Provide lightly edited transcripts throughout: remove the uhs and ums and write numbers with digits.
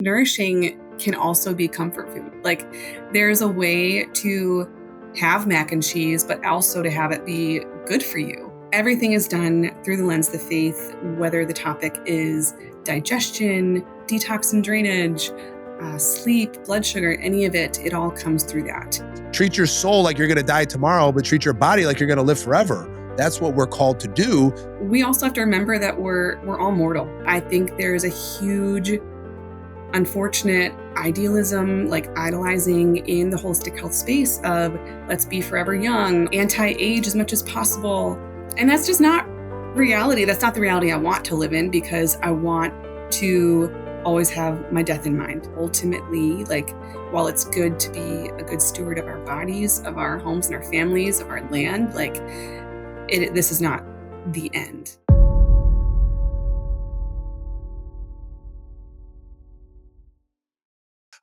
Nourishing can also be comfort food. Like, there's a way to have mac and cheese, but also to have it be good for you. Everything is done through the lens of the faith, whether the topic is digestion, detox and drainage, sleep, blood sugar, any of it, it all comes through that. Treat your soul like you're going to die tomorrow, but treat your body like you're going to live forever. That's what we're called to do. We also have to remember that we're all mortal. I think there's a huge, unfortunate idealism, like idolizing in the holistic health space of let's be forever young, anti-age as much as possible. And that's just not reality. That's not the reality I want to live in, because I want to always have my death in mind. Ultimately, like, while it's good to be a good steward of our bodies, of our homes and our families, of our land, like, this is not the end.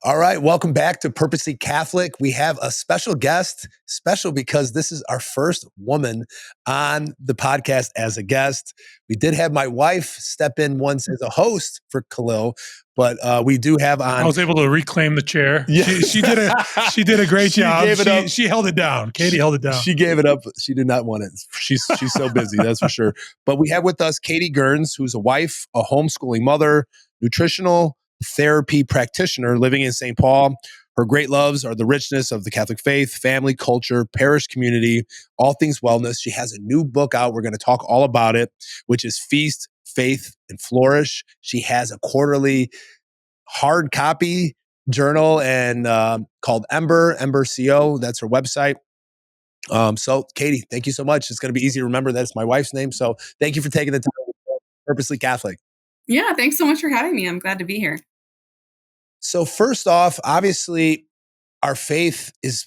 All right, welcome back to Purposely Catholic. We have a special guest, special because this is our first woman on the podcast as a guest. We did have my wife step in once as a host for Khalil, but we do have on. I was able to reclaim the chair. Yeah. She did a great job. Gave it up. She held it down. Katie held it down. She gave it up. She did not want it. She's so busy, that's for sure. But we have with us Katie Gearns, who's a wife, a homeschooling mother, nutritional therapy practitioner living in St. Paul. Her great loves are the richness of the Catholic faith, family, culture, parish community, all things wellness. She has a new book out. We're going to talk all about it, which is Feast, Faith, and Flourish. She has a quarterly hard copy journal and called Ember CO. That's her website. So Katie, thank you so much. It's going to be easy to remember that it's my wife's name. So thank you for taking the time. Purposely Catholic. Yeah, thanks so much for having me. I'm glad to be here. So first off, obviously, our faith is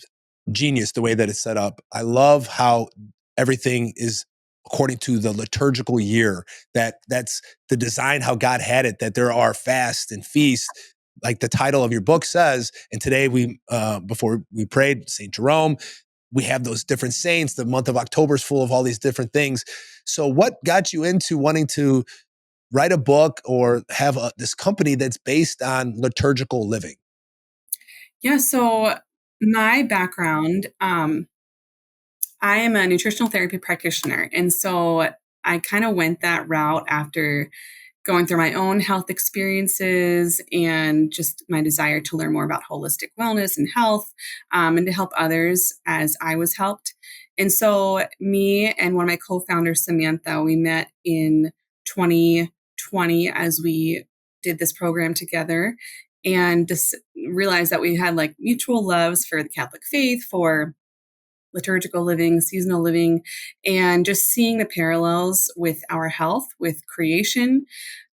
genius the way that it's set up. I love how everything is according to the liturgical year. That's the design, how God had it, that there are fasts and feasts, like the title of your book says. And today before we prayed, St. Jerome, we have those different saints. The month of October is full of all these different things. So what got you into wanting to write a book or have this company that's based on liturgical living? Yeah, so my background, I am a nutritional therapy practitioner. And so I kind of went that route after going through my own health experiences and just my desire to learn more about holistic wellness and health, and to help others as I was helped. And so me and one of my co-founders, Samantha, we met in 2020 as we did this program together, and just realized that we had like mutual loves for the Catholic faith, for liturgical living, seasonal living, and just seeing the parallels with our health, with creation,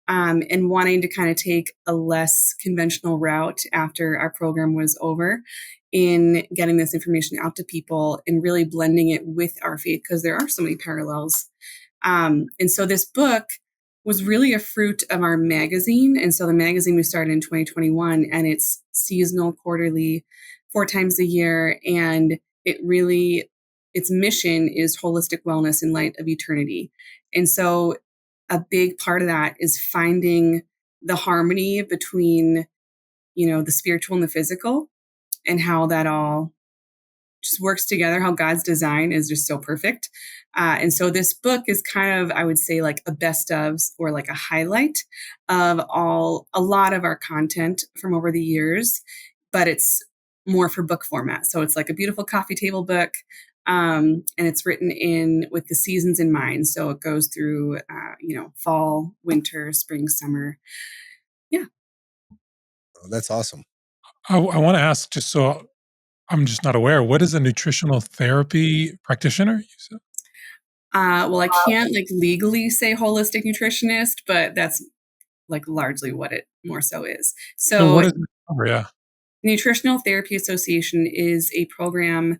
and wanting to kind of take a less conventional route after our program was over in getting this information out to people and really blending it with our faith, because there are so many parallels. And so this book was really a fruit of our magazine. And so the magazine we started in 2021, and it's seasonal, quarterly, 4 times a year. And its mission is holistic wellness in light of eternity. And so a big part of that is finding the harmony between, the spiritual and the physical, and how that all just works together, how God's design is just so perfect. And so this book is kind of, I would say, like a best of, or like a highlight of a lot of our content from over the years, but it's more for book format. So it's like a beautiful coffee table book. And it's written in with the seasons in mind. So it goes through, fall, winter, spring, summer. Yeah. Oh, that's awesome. I want to ask, just so I'm just not aware, what is a nutritional therapy practitioner? You said? Well, I can't like legally say holistic nutritionist, but that's like largely what it more so is. So what is it? Yeah. Nutritional Therapy Association is a program,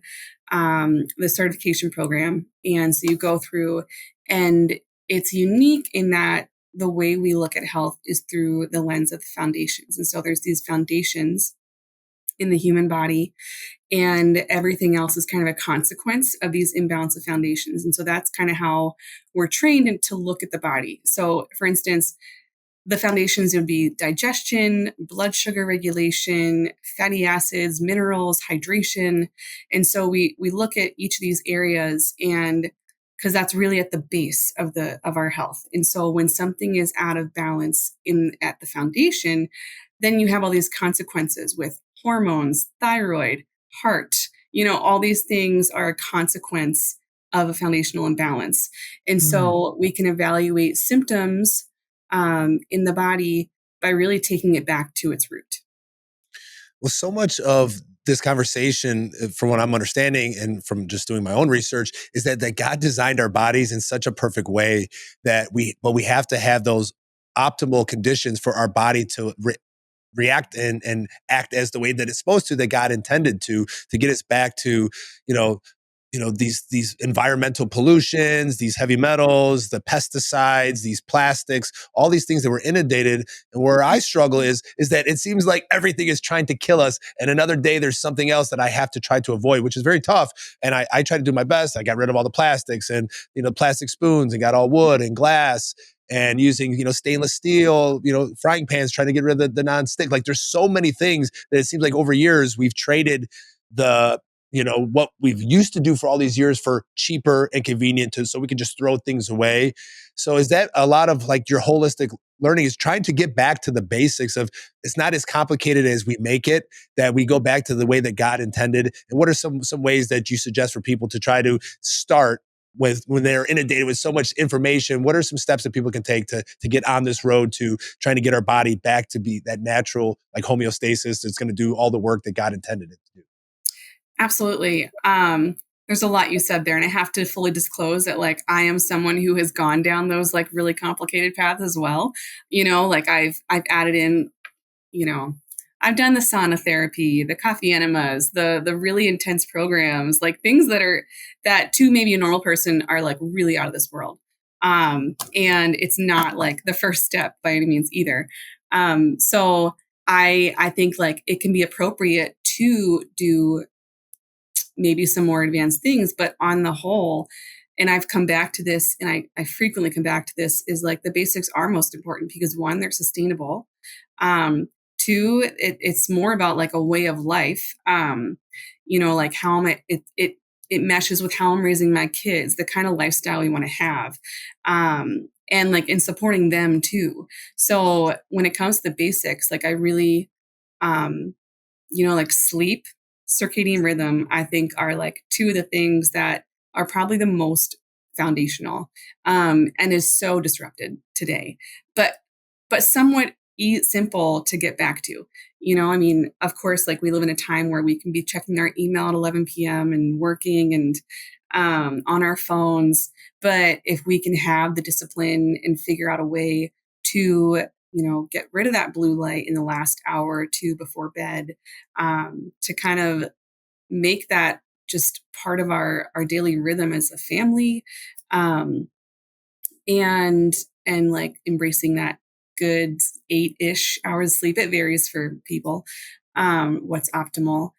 the certification program. And so you go through, and it's unique in that the way we look at health is through the lens of the foundations. And so there's these foundations in the human body, and everything else is kind of a consequence of these imbalance of foundations. And so that's kind of how we're trained to look at the body. So for instance, the foundations would be digestion, blood sugar regulation, fatty acids, minerals, hydration. And so we look at each of these areas, and because that's really at the base of our health. And so when something is out of balance at the foundation, then you have all these consequences with hormones, thyroid, heart, all these things are a consequence of a foundational imbalance. And so we can evaluate symptoms in the body by really taking it back to its root. Well, so much of this conversation, from what I'm understanding and from just doing my own research, is that God designed our bodies in such a perfect way that we have to have those optimal conditions for our body to react and act as the way that it's supposed to, that God intended to get us back to, these environmental pollutions, these heavy metals, the pesticides, these plastics, all these things that we're inundated. And where I struggle is that it seems like everything is trying to kill us. And another day there's something else that I have to try to avoid, which is very tough. And I try to do my best. I got rid of all the plastics and, plastic spoons, and got all wood and glass, and using, stainless steel, frying pans, trying to get rid of the non-stick. Like, there's so many things that it seems like over years we've traded the, what we've used to do for all these years for cheaper and convenient so we can just throw things away. So is that a lot of like your holistic learning is trying to get back to the basics of, it's not as complicated as we make it, that we go back to the way that God intended? And what are some ways that you suggest for people to try to start with when they're inundated with so much information? What are some steps that people can take to get on this road to trying to get our body back to be that natural, like, homeostasis that's going to do all the work that God intended it to do? Absolutely. There's a lot you said there, and I have to fully disclose that, like, I am someone who has gone down those like really complicated paths as well. Like I've added in, I've done the sauna therapy, the coffee enemas, the really intense programs, like things that to maybe a normal person are like really out of this world. And it's not like the first step by any means either. So I think like it can be appropriate to do maybe some more advanced things, but on the whole, and I've come back to this, and I frequently come back to this, is like the basics are most important because, one, they're sustainable. Two, it's more about like a way of life. Like how it meshes with how I'm raising my kids, the kind of lifestyle we want to have. And like in supporting them too. So when it comes to the basics, like I really, like sleep, circadian rhythm, I think are like two of the things that are probably the most foundational, and is so disrupted today, but somewhat simple to get back to. Of course, like we live in a time where we can be checking our email at 11 p.m. and working and on our phones. But if we can have the discipline and figure out a way to get rid of that blue light in the last hour or two before bed, to kind of make that just part of our daily rhythm as a family, and like embracing that good 8-ish hours sleep. It varies for people, what's optimal.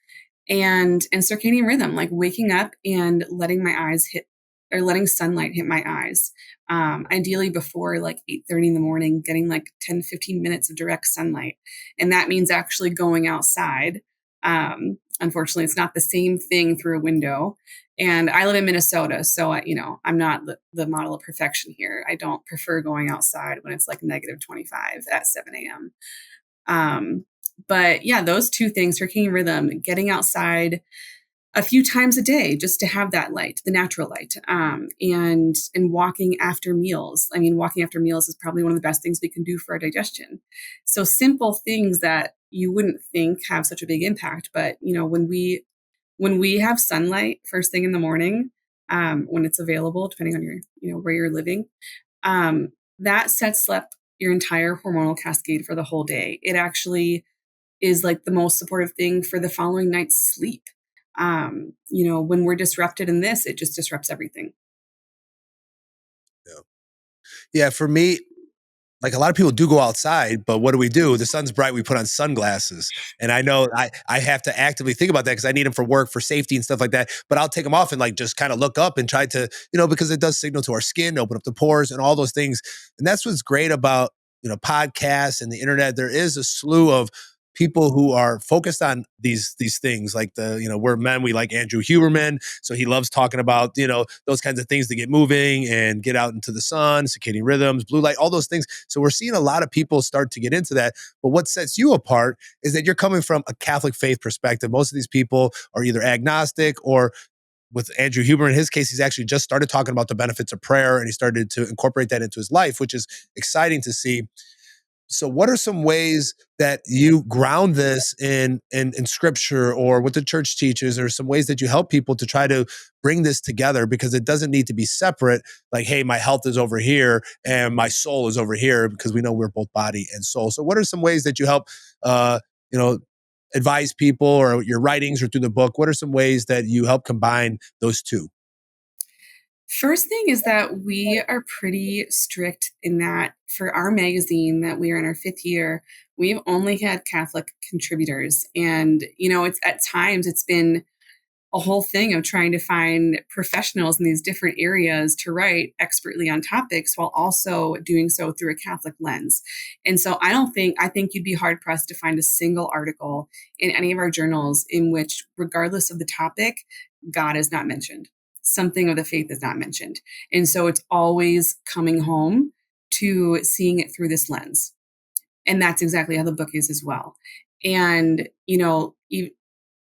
And circadian rhythm, like waking up and letting my eyes hit, or letting sunlight hit my eyes. Ideally before like 8:30 in the morning, getting like 10, 15 minutes of direct sunlight. And that means actually going outside. Unfortunately, it's not the same thing through a window. And I live in Minnesota, so I'm not the model of perfection here. I don't prefer going outside when it's like negative 25 at 7 a.m. But yeah, those two things, circadian rhythm, getting outside a few times a day just to have that light, the natural light, and walking after meals. I mean, walking after meals is probably one of the best things we can do for our digestion. So simple things that you wouldn't think have such a big impact, but when we have sunlight first thing in the morning, when it's available, depending on your where you're living, that sets up your entire hormonal cascade for the whole day. It actually is like the most supportive thing for the following night's sleep. When we're disrupted in this, it just disrupts everything. Yeah, for me, like, a lot of people do go outside, but what do? The sun's bright, we put on sunglasses. And I know I have to actively think about that because I need them for work, for safety and stuff like that. But I'll take them off and like just kind of look up and try to, because it does signal to our skin, open up the pores and all those things. And that's what's great about podcasts and the internet, there is a slew of people who are focused on these things, like we're men, we like Andrew Huberman, so he loves talking about those kinds of things to get moving and get out into the sun, circadian rhythms, blue light, all those things. So we're seeing a lot of people start to get into that. But what sets you apart is that you're coming from a Catholic faith perspective. Most of these people are either agnostic, or with Andrew Huber, in his case, he's actually just started talking about the benefits of prayer, and he started to incorporate that into his life, which is exciting to see. So what are some ways that you ground this in scripture or what the church teaches, or some ways that you help people to try to bring this together? Because it doesn't need to be separate, like, hey, my health is over here and my soul is over here, because we know we're both body and soul. So what are some ways that you help, you know, advise people, or your writings or through the book? What are some ways that you help combine those two? First thing is that we are pretty strict in that for our magazine that we are in our 5th year, we've only had Catholic contributors. And, it's at times it's been a whole thing of trying to find professionals in these different areas to write expertly on topics while also doing so through a Catholic lens. And so I think you'd be hard pressed to find a single article in any of our journals in which, regardless of the topic, God is not mentioned. Something of the faith is not mentioned. And so it's always coming home to seeing it through this lens. And that's exactly how the book is as well. And,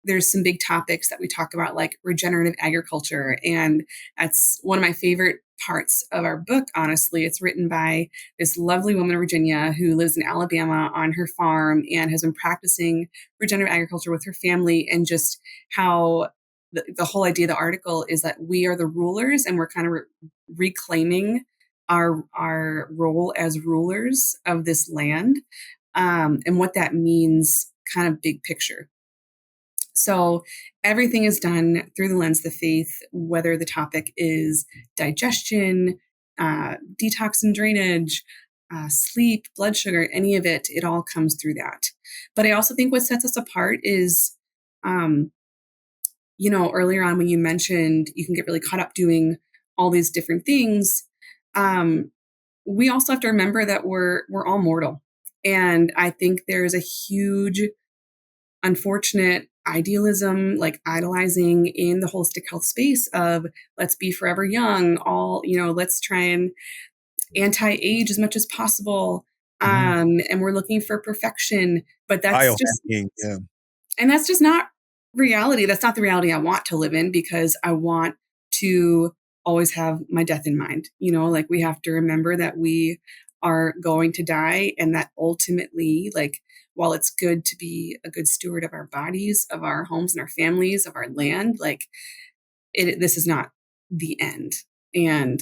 there's some big topics that we talk about, like regenerative agriculture. And that's one of my favorite parts of our book, honestly. It's written by this lovely woman in Virginia who lives in Alabama on her farm and has been practicing regenerative agriculture with her family, and just how the whole idea of the article is that we are the rulers, and we're kind of reclaiming our role as rulers of this land, and what that means, kind of big picture. So everything is done through the lens of the faith, whether the topic is digestion, detox and drainage, sleep, blood sugar, any of it, it all comes through that. But I also think what sets us apart is, earlier on when you mentioned you can get really caught up doing all these different things, we also have to remember that we're all mortal. And I think there's a huge unfortunate idealism, like idolizing in the holistic health space of let's be forever young, let's try and anti-age as much as possible. And we're looking for perfection, but Biohacking, yeah. and that's just not reality. That's not the reality I want to live in, because I want to always have my death in mind. Like, we have to remember that we are going to die, and that ultimately, like, while it's good to be a good steward of our bodies, of our homes and our families, of our land, like, this is not the end. And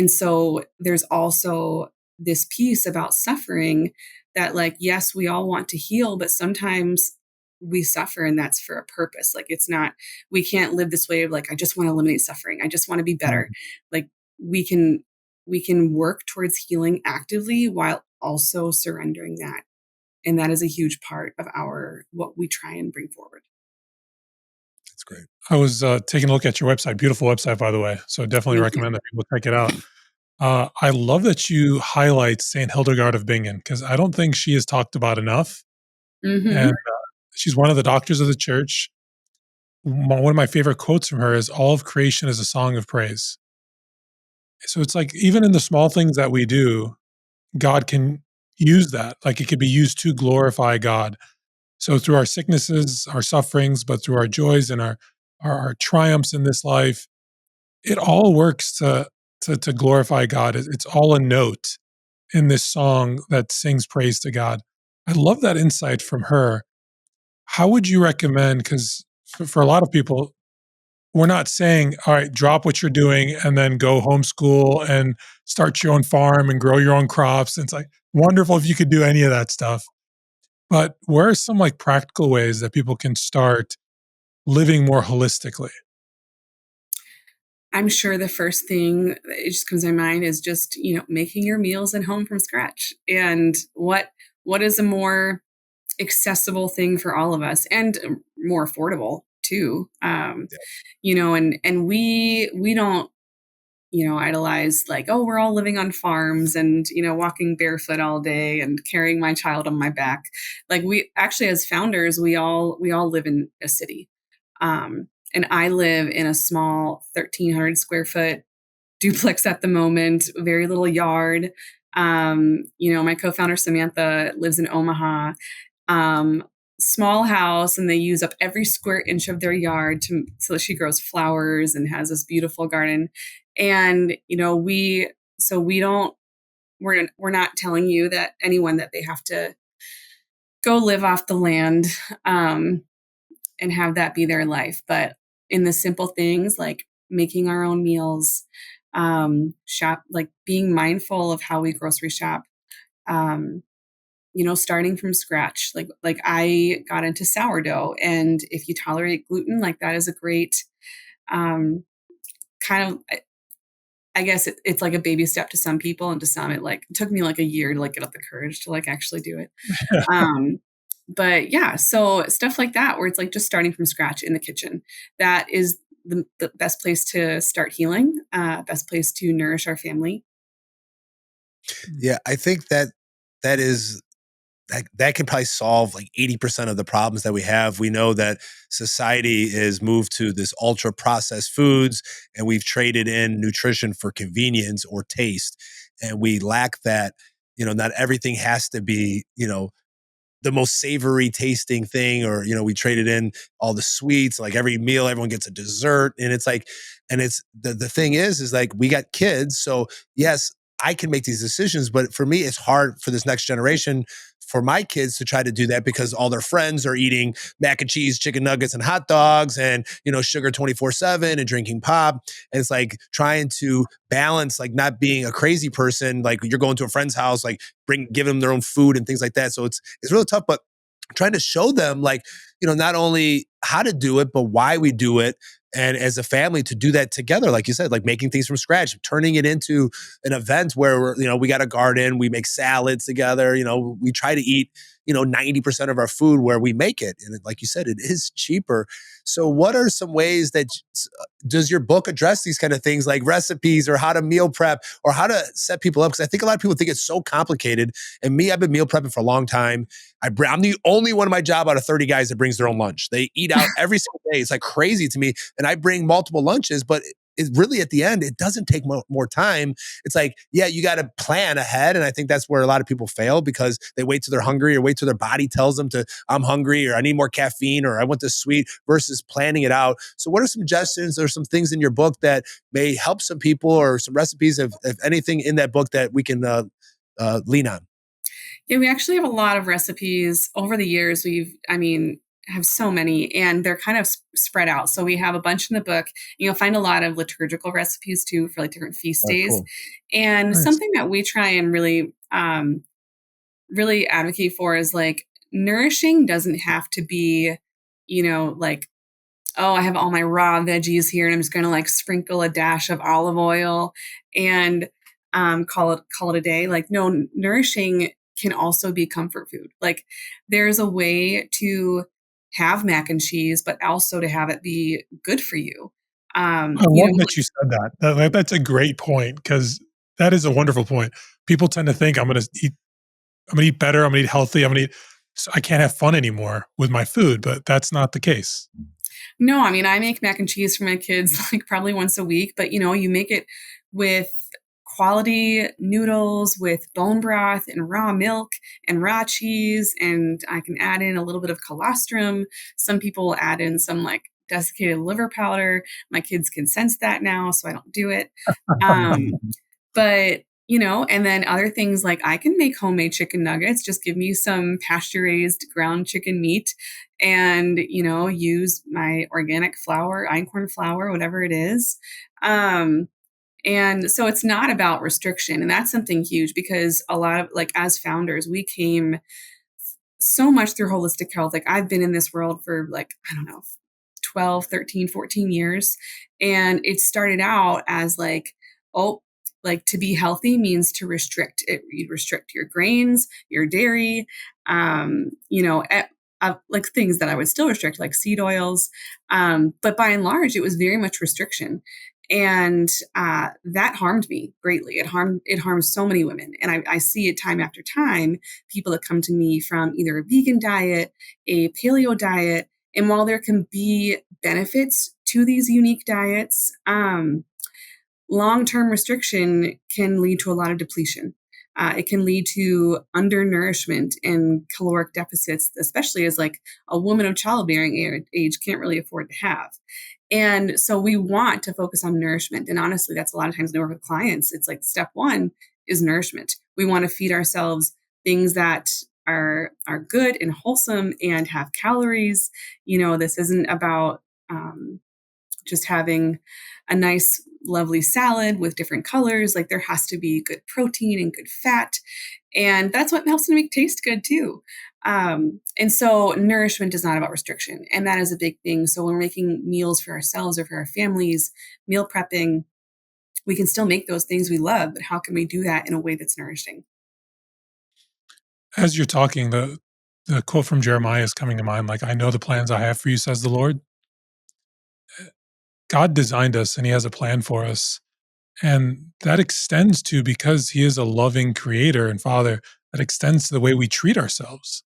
so there's also this piece about suffering that, like, yes, we all want to heal, but sometimes we suffer, and that's for a purpose. Like, it's not, we can't live this way of like, I just want to eliminate suffering, I just want to be better. Like, we can work towards healing actively while also surrendering that. And that is a huge part of what we try and bring forward. That's great. I was taking a look at your website. Beautiful website, by the way. So definitely Thank you. recommend that people check it out. I love that you highlight Saint Hildegard of Bingen, because I don't think she is talked about enough. Mm-hmm. And she's one of the doctors of the church. One of my favorite quotes from her is, "All of creation is a song of praise." So it's like, even in the small things that we do, God can use that. Like, it could be used to glorify God. So through our sicknesses, our sufferings, but through our joys and our triumphs in this life, it all works to glorify God. It's all a note in this song that sings praise to God. I love that insight from her. How would you recommend? Because for a lot of people, we're not saying, all right, drop what you're doing and then go homeschool and start your own farm and grow your own crops. It's like wonderful if you could do any of that stuff. But where are some like practical ways that people can start living more holistically? I'm sure the first thing that it just comes to my mind is just, making your meals at home from scratch. And what is a more accessible thing for all of us, and more affordable too. Yeah. And we don't idolize like, oh, we're all living on farms and, walking barefoot all day and carrying my child on my back. Like we actually, as founders, we all live in a city. And I live in a small 1,300 square foot duplex at the moment, very little yard. My co-founder Samantha lives in Omaha, um, small house, and they use up every square inch of their yard so that she grows flowers and has this beautiful garden. And we're not telling you that anyone that they have to go live off the land and have that be their life, but in the simple things like making our own meals, shop, like being mindful of how we grocery shop, um, starting from scratch. Like I got into sourdough, and if you tolerate gluten, like that is a great um, kind of. I guess it's like a baby step to some people, and to some it took me like a year to like get up the courage to like actually do it. Um, but yeah, so stuff like that, where it's like just starting from scratch in the kitchen. That is the best place to start healing, best place to nourish our family. Yeah, I think that is that can probably solve like 80% of the problems that we have. We know that society is moved to this ultra processed foods, and we've traded in nutrition for convenience or taste. And we lack that, not everything has to be, the most savory tasting thing, or we traded in all the sweets. Like every meal everyone gets a dessert, and it's like, and it's the thing is like we got kids, so yes, I can make these decisions, but for me it's hard for this next generation, for my kids to try to do that, because all their friends are eating mac and cheese, chicken nuggets, and hot dogs, and sugar 24/7, and drinking pop. And it's like trying to balance, like not being a crazy person, like you're going to a friend's house, like give them their own food and things like that. So it's really tough, but trying to show them, like, not only how to do it, but why we do it. And as a family to do that together, like you said, like making things from scratch, turning it into an event where we got a garden, we make salads together, we try to eat, 90% of our food where we make it. And like you said, it is cheaper. So what are some ways that does your book address these kind of things, like recipes or how to meal prep or how to set people up? Because I think a lot of people think it's so complicated. And me, I've been meal prepping for a long time. I'm the only one in my job out of 30 guys that brings their own lunch. They eat out every single day. It's like crazy to me. And I bring multiple lunches, but it really, at the end, it doesn't take more time. It's like, yeah, you got to plan ahead. And I think that's where a lot of people fail, because they wait till they're hungry or wait till their body tells them I'm hungry, or I need more caffeine, or I want this sweet, versus planning it out. So what are some suggestions or some things in your book that may help some people, or some recipes of anything in that book that we can lean on? Yeah, we actually have a lot of recipes over the years. Have so many, and they're kind of spread out. So we have a bunch in the book. You'll find a lot of liturgical recipes too, for like different feast days. Cool. And Nice. something that we try and really advocate for is like, nourishing doesn't have to be, like, oh, I have all my raw veggies here and I'm just going to like sprinkle a dash of olive oil and call it a day. Like, no, nourishing can also be comfort food. Like, there's a way to have mac and cheese, but also to have it be good for you. I love that you said that. That's a great point, because that is a wonderful point. People tend to think I'm going to eat better, I'm going to eat healthy, so I can't have fun anymore with my food, but that's not the case. No, I make mac and cheese for my kids like probably once a week, but you make it with quality noodles, with bone broth and raw milk and raw cheese, and I can add in a little bit of colostrum. Some people add in some like desiccated liver powder. My kids can sense that now, so I don't do it. Um, but and then other things, like I can make homemade chicken nuggets. Just give me some pasture raised ground chicken meat, and use my organic flour, einkorn flour, whatever it is. And so it's not about restriction. And that's something huge, because a lot of, like, as founders, we came so much through holistic health. Like, I've been in this world for like, I don't know, 12, 13, 14 years. And it started out as like, oh, like to be healthy means to restrict it. You restrict your grains, your dairy, like things that I would still restrict, like seed oils. But by and large, it was very much restriction. And that harmed me greatly. It harmed so many women. And I see it time after time, people that come to me from either a vegan diet, a paleo diet. And while there can be benefits to these unique diets, long-term restriction can lead to a lot of depletion. It can lead to undernourishment and caloric deficits, especially as like a woman of childbearing age can't really afford to have. And so we want to focus on nourishment. And honestly, that's a lot of times when I work with clients. It's like step one is nourishment. We want to feed ourselves things that are good and wholesome and have calories. This isn't about just having a nice, lovely salad with different colors. Like there has to be good protein and good fat. And that's what helps to make taste good too. And so nourishment is not about restriction. And that is a big thing. So when we're making meals for ourselves or for our families, meal prepping, we can still make those things we love, but how can we do that in a way that's nourishing? As you're talking, the quote from Jeremiah is coming to mind, like, "I know the plans I have for you," says the Lord. God designed us and he has a plan for us. And that extends to, because he is a loving creator and father, that extends to the way we treat ourselves.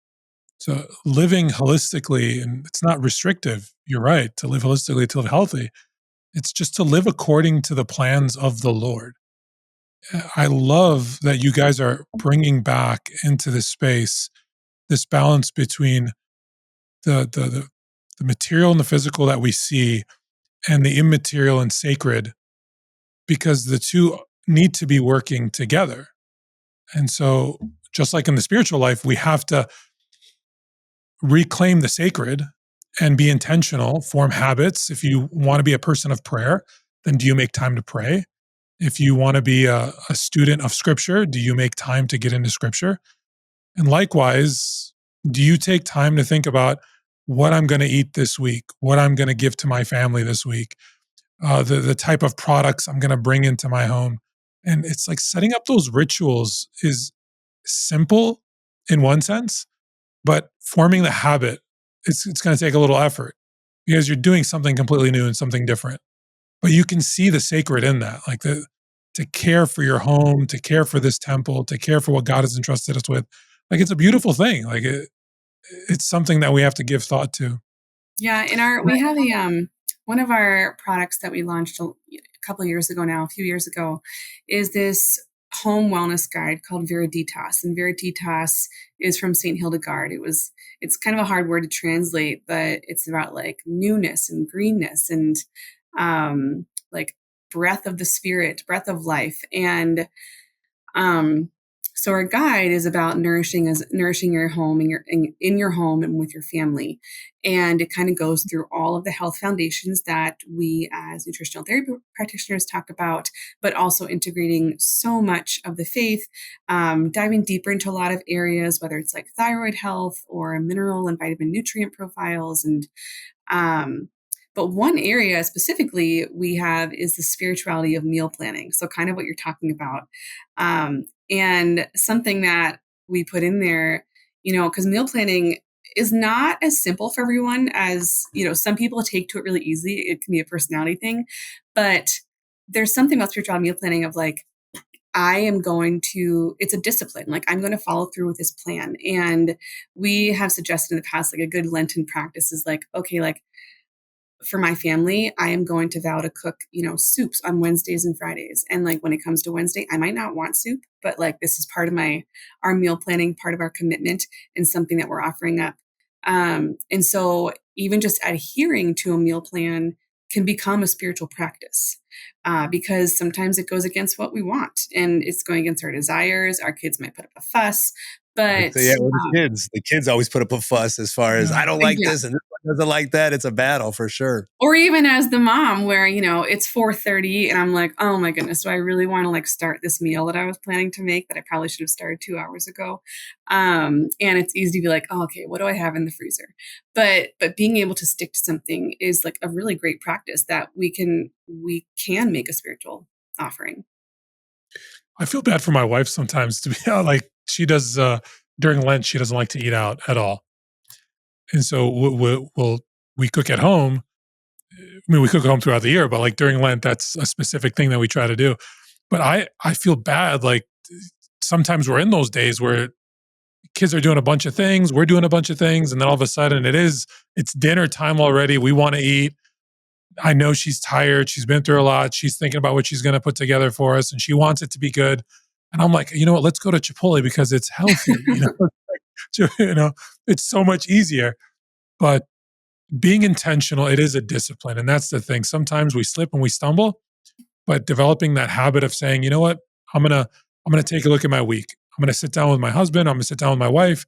So living holistically, and it's not restrictive. You're right. To live holistically, to live healthy, it's just to live according to the plans of the Lord. I love that you guys are bringing back into this space this balance between the material and the physical that we see, and the immaterial and sacred, because the two need to be working together. And so, just like in the spiritual life, we have to reclaim the sacred and be intentional, form habits. If you want to be a person of prayer, then do you make time to pray? If you want to be a student of scripture, do you make time to get into scripture? And likewise, do you take time to think about what I'm going to eat this week, what I'm going to give to my family this week, the type of products I'm going to bring into my home? And it's like setting up those rituals is simple in one sense, but forming the habit, it's going to take a little effort because you're doing something completely new and something different. But you can see the sacred in that, like to care for your home, to care for this temple, to care for what God has entrusted us with. Like it's a beautiful thing. Like it's something that we have to give thought to. Yeah, we have a one of our products that we launched a couple of years ago now, a few years ago, is this home wellness guide called Veriditas. And Veriditas is from St. Hildegard. It's kind of a hard word to translate, but it's about like newness and greenness and like breath of the spirit, breath of life. And um, so our guide is about nourishing your home in your home and with your family. And it kind of goes through all of the health foundations that we as nutritional therapy practitioners talk about, but also integrating so much of the faith, diving deeper into a lot of areas, whether it's like thyroid health or mineral and vitamin nutrient profiles. And but one area specifically we have is the spirituality of meal planning. So kind of what you're talking about. And something that we put in there, because meal planning is not as simple for everyone as, some people take to it really easily. It can be a personality thing, but there's something about spirituality meal planning of like, it's a discipline. Like I'm going to follow through with this plan. And we have suggested in the past, like a good Lenten practice is like, okay, like for my family, I am going to vow to cook, soups on Wednesdays and Fridays. And like when it comes to Wednesday, I might not want soup, but like this is part of our meal planning, part of our commitment and something that we're offering up. And so even just adhering to a meal plan can become a spiritual practice because sometimes it goes against what we want and it's going against our desires. Our kids might put up a fuss, but So yeah, well, the kids always put up a fuss as far as I don't like yeah. this and this one doesn't like that. It's a battle for sure. Or even as the mom where, it's 4:30 and I'm like, oh my goodness, do I really want to like start this meal that I was planning to make that I probably should have started 2 hours ago? And it's easy to be like, oh, okay, what do I have in the freezer? But being able to stick to something is like a really great practice that we can make a spiritual offering. I feel bad for my wife sometimes, to be like she does during Lent. She doesn't like to eat out at all, and so we cook at home. mean, we cook home throughout the year, but like during Lent, that's a specific thing that we try to do. But I feel bad. Like sometimes we're in those days where kids are doing a bunch of things, we're doing a bunch of things, and then all of a sudden it's dinner time already. We want to eat. I know she's tired. She's been through a lot. She's thinking about what she's going to put together for us, and she wants it to be good. And I'm like, you know what? Let's go to Chipotle because it's healthy. You know, it's so much easier. But being intentional, it is a discipline, and that's the thing. Sometimes we slip and we stumble, but developing that habit of saying, you know what, I'm gonna take a look at my week. I'm gonna sit down with my husband. I'm gonna sit down with my wife,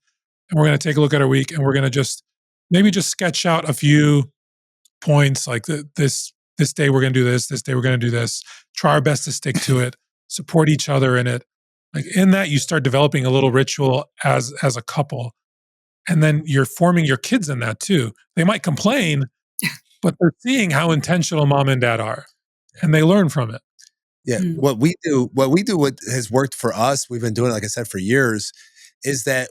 and we're gonna take a look at our week, and we're gonna just maybe just sketch out a few points like this day we're going to do this day we're going to do this, try our best to stick to it, support each other in it. Like in that you start developing a little ritual as a couple, and then you're forming your kids in that too. They might complain, but they're seeing how intentional mom and dad are, and they learn from it. Yeah. What what has worked for us, we've been doing it, like I said, for years, is that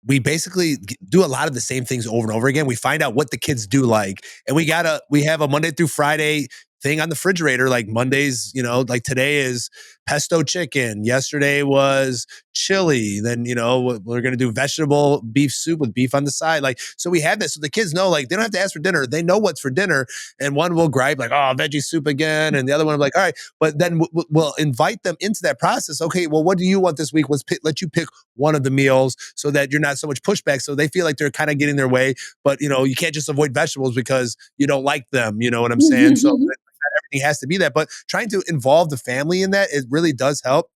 we basically do a lot of the same things over and over again. We find out what the kids do like, and we have a Monday through Friday thing on the refrigerator. Like Mondays, like today is pesto chicken. Yesterday was chili. Then, we're going to do vegetable beef soup with beef on the side. Like, so we have this. So the kids know, like, they don't have to ask for dinner. They know what's for dinner. And one will gripe like, oh, veggie soup again. And the other one will be like, all right. But then we'll invite them into that process. Okay, well, what do you want this week? Let's let you pick one of the meals so that you're not so much pushback. So they feel like they're kind of getting their way, but you can't just avoid vegetables because you don't like them. You know what I'm saying? So everything has to be that, but trying to involve the family in that, it really does help.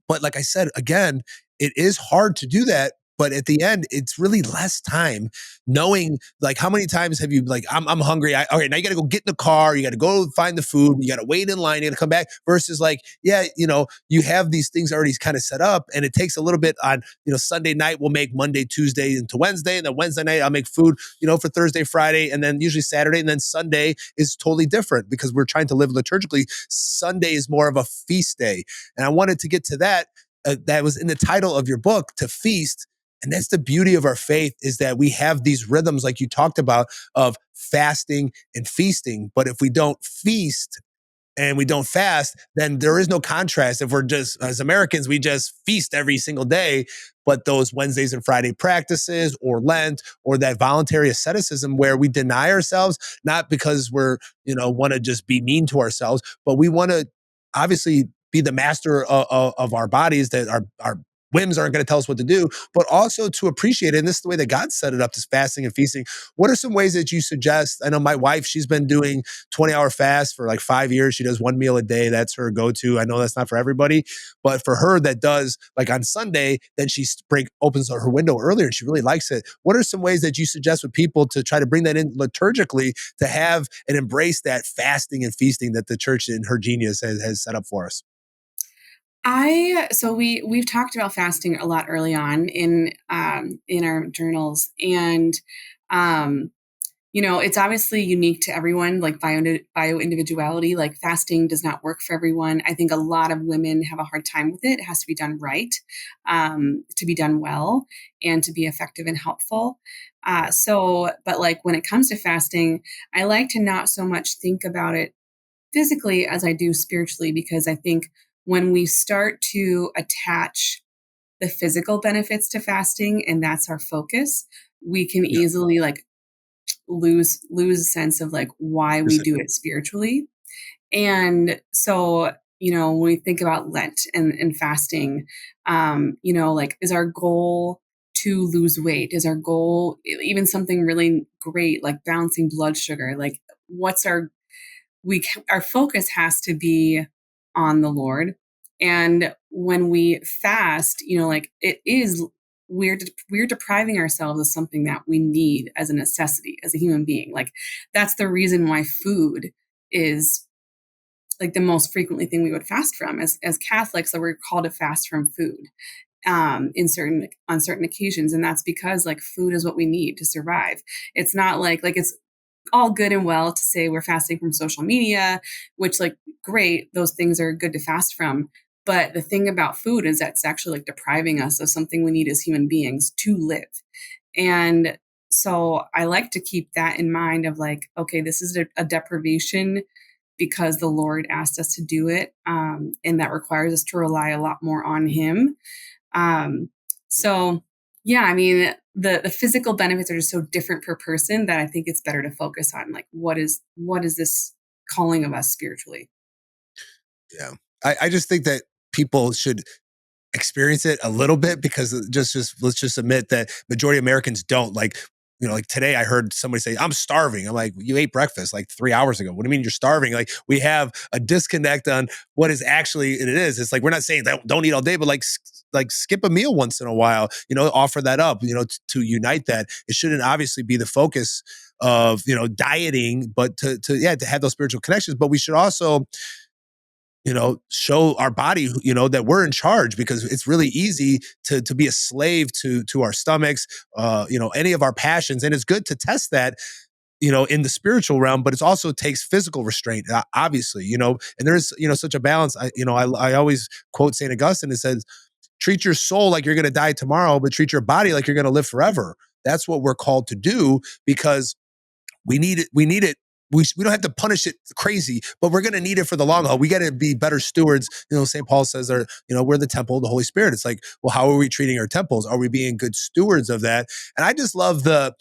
But like I said, again, it is hard to do that. But at the end, it's really less time knowing, like, how many times have you, like, I'm hungry. All right, now you got to go get in the car. You got to go find the food. You got to wait in line. You got to come back versus like, yeah, you have these things already kind of set up, and it takes a little bit on, Sunday night we'll make Monday, Tuesday into Wednesday. And then Wednesday night I'll make food, for Thursday, Friday, and then usually Saturday. And then Sunday is totally different because we're trying to live liturgically. Sunday is more of a feast day. And I wanted to get to that. That was in the title of your book, to feast. And that's the beauty of our faith, is that we have these rhythms, like you talked about, of fasting and feasting. But if we don't feast and we don't fast, then there is no contrast. If we're just, as Americans, we just feast every single day. But those Wednesdays and Friday practices, or Lent, or that voluntary asceticism where we deny ourselves, not because we're, want to just be mean to ourselves, but we want to obviously be the master of our bodies, that our whims aren't going to tell us what to do, but also to appreciate it. And this is the way that God set it up, this fasting and feasting. What are some ways that you suggest? I know my wife, she's been doing 20-hour fast for like 5 years. She does one meal a day. That's her go-to. I know that's not for everybody, but for her that does, like on Sunday, then she opens her window earlier and she really likes it. What are some ways that you suggest with people to try to bring that in liturgically, to have and embrace that fasting and feasting that the church in her genius has set up for us? So we've talked about fasting a lot early on in our journals, and it's obviously unique to everyone, like bio individuality. Like fasting does not work for everyone. I think a lot of women have a hard time with it. It has to be done right, to be done well, and to be effective and helpful. But like when it comes to fasting, I like to not so much think about it physically as I do spiritually, because I think when we start to attach the physical benefits to fasting and that's our focus, we can easily like lose a sense of like why we do it spiritually. And so, when we think about Lent and fasting, like, is our goal to lose weight? Is our goal even something really great like balancing blood sugar? Like, what's our focus has to be on the Lord. And when we fast, like, it is, we're depriving ourselves of something that we need as a necessity as a human being. Like, that's the reason why food is like the most frequently thing we would fast from as Catholics. That we're called to fast from food on certain occasions, and that's because like food is what we need to survive. It's not like it's all good and well to say we're fasting from social media, which, like, great, those things are good to fast from. But the thing about food is that's actually like depriving us of something we need as human beings to live. And So I like to keep that in mind of like, okay, this is a deprivation because the Lord asked us to do it. And that requires us to rely a lot more on Him. Um, so yeah, I mean, the physical benefits are just so different per person that I think it's better to focus on like, what is this calling of us spiritually? Yeah. I just think that people should experience it a little bit, because just let's just admit that majority of Americans don't. Like, like today I heard somebody say, I'm starving. I'm like, you ate breakfast like 3 hours ago. What do you mean you're starving? Like, we have a disconnect on what is actually it is. It's like, we're not saying that don't eat all day, but like skip a meal once in a while, offer that up, to unite that. It shouldn't obviously be the focus of, dieting, but to have those spiritual connections. But we should also, show our body, that we're in charge, because it's really easy to be a slave to our stomachs, any of our passions. And it's good to test that, in the spiritual realm, but it also takes physical restraint, obviously, and there's, such a balance. I always quote St. Augustine. It says, treat your soul like you're going to die tomorrow, but treat your body like you're going to live forever. That's what we're called to do, because we need it. We need it. We don't have to punish it crazy, but we're going to need it for the long haul. We got to be better stewards. St. Paul says, we're the temple of the Holy Spirit. It's like, well, how are we treating our temples? Are we being good stewards of that? And I just love the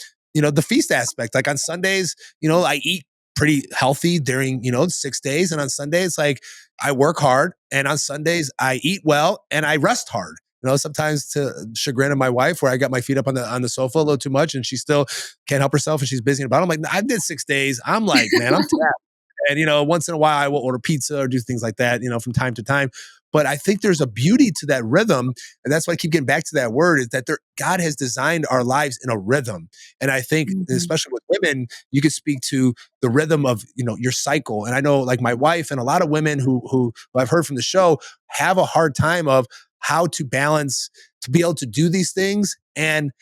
feast aspect. Like on Sundays, I eat pretty healthy during, 6 days. And on Sundays, like, I work hard. And on Sundays, I eat well and I rest hard. Sometimes to chagrin of my wife, where I got my feet up on the sofa a little too much, and she still can't help herself, and she's busy about it. I'm like, I did 6 days. I'm like, man, I'm tapped. And once in a while, I will order pizza or do things like that, from time to time. But I think there's a beauty to that rhythm, and that's why I keep getting back to that word. Is that God has designed our lives in a rhythm, and I think, Mhm. especially with women, you could speak to the rhythm of your cycle. And I know, like my wife and a lot of women who I've heard from the show have a hard time of how to balance, to be able to do these things and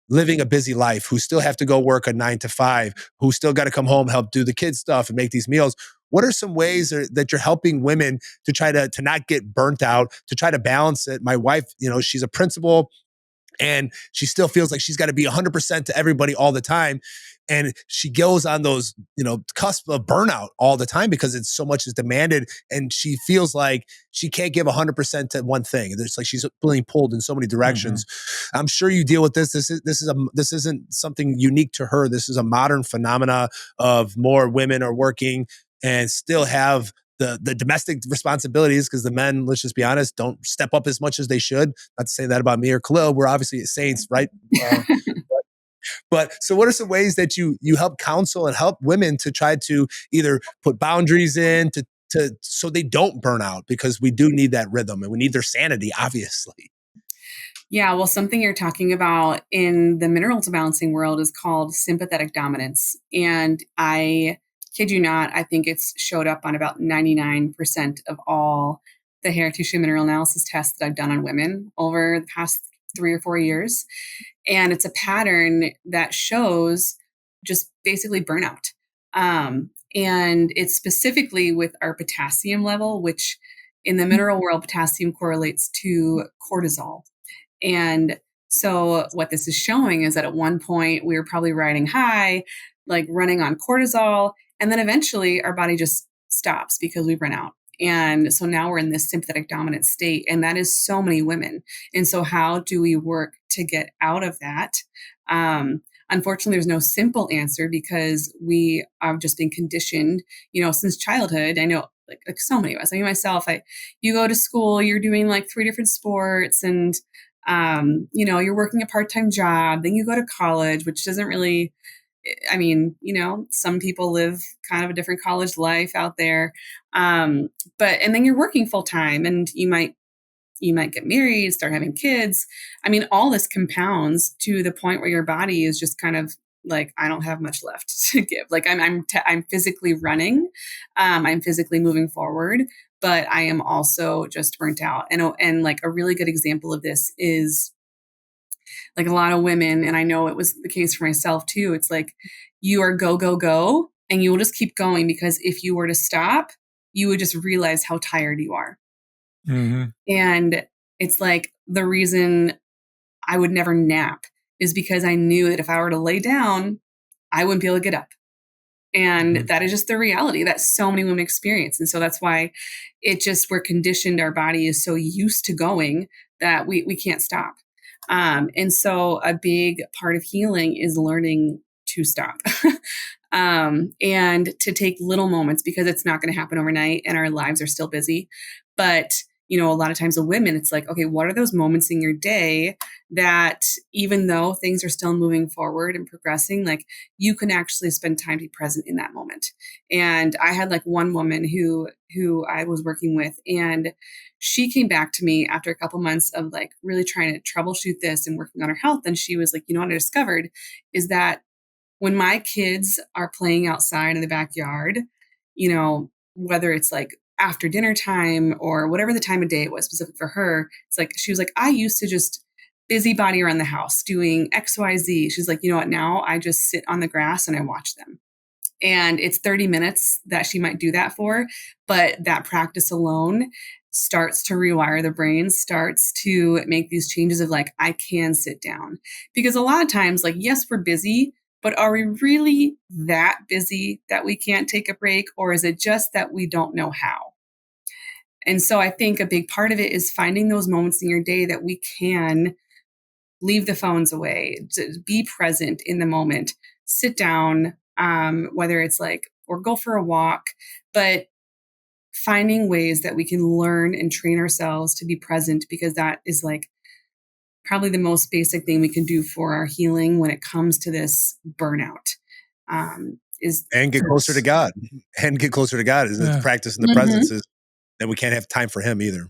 living a busy life, who still have to go work a 9 to 5, who still got to come home, help do the kids stuff and make these meals. What are some ways that you're helping women to try to not get burnt out, to try to balance it? My wife, she's a principal, and she still feels like she's got to be 100% to everybody all the time. And she goes on those, cusp of burnout all the time, because it's so much is demanded. And she feels like she can't give 100% to one thing. It's like she's being pulled in so many Mhm. directions. I'm sure you deal with this. This isn't something unique to her. This is a modern phenomena of more women are working and still have the domestic responsibilities, because the men, let's just be honest, don't step up as much as they should. Not to say that about me or Khalil. We're obviously saints, right? Uh, but so, what are some ways that you help counsel and help women to try to either put boundaries in to so they don't burn out, because we do need that rhythm and we need their sanity, obviously. Yeah, well, something you're talking about in the mineral to balancing world is called sympathetic dominance. And I kid you not, I think it's showed up on about 99% of all the hair tissue mineral analysis tests that I've done on women over the past 3 or 4 years. And it's a pattern that shows just basically burnout. And it's specifically with our potassium level, which in the mineral world, potassium correlates to cortisol. And so what this is showing is that at one point we were probably riding high, like running on cortisol, and then eventually our body just stops because we've run out. And so now we're in this sympathetic dominant state, and that is so many women. And so how do we work to get out of that? Unfortunately, there's no simple answer, because we have just been conditioned, since childhood. I know like so many of us. I mean, myself, you go to school, you're doing like 3 different sports, and you're working a part-time job, then you go to college, which doesn't really, I mean, some people live kind of a different college life out there. And then you're working full time, and you might get married, start having kids. I mean, all this compounds to the point where your body is just kind of like, I don't have much left to give. Like I'm physically running, I'm physically moving forward, but I am also just burnt out. And like a really good example of this is like a lot of women, and I know it was the case for myself too. It's like you are go, go, go, and you will just keep going, because if you were to stop, you would just realize how tired you are. Mhm. And it's like the reason I would never nap is because I knew that if I were to lay down, I wouldn't be able to get up. And that is just the reality that so many women experience. And so that's why we're conditioned, our body is so used to going that we can't stop. And so a big part of healing is learning to stop. And to take little moments, because it's not going to happen overnight and our lives are still busy. But, a lot of times with women, it's like, okay, what are those moments in your day that even though things are still moving forward and progressing, like you can actually spend time to be present in that moment. And I had like one woman who I was working with, and she came back to me after a couple months of like really trying to troubleshoot this and working on her health. And she was like, what I discovered is that when my kids are playing outside in the backyard, whether it's like after dinner time or whatever the time of day it was specific for her, it's like, she was like, I used to just busybody around the house doing XYZ. She's like, you know what? Now I just sit on the grass and I watch them. And it's 30 minutes that she might do that for. But that practice alone starts to rewire the brain, starts to make these changes of like, I can sit down. Because a lot of times, like, yes, we're busy, but are we really that busy that we can't take a break? Or is it just that we don't know how? And so I think a big part of it is finding those moments in your day that we can leave the phones away, to be present in the moment, sit down, whether it's like, or go for a walk, but finding ways that we can learn and train ourselves to be present, because that is like probably the most basic thing we can do for our healing when it comes to this burnout. And get closer to God. And get closer to God is the practice in the presence is that we can't have time for him either.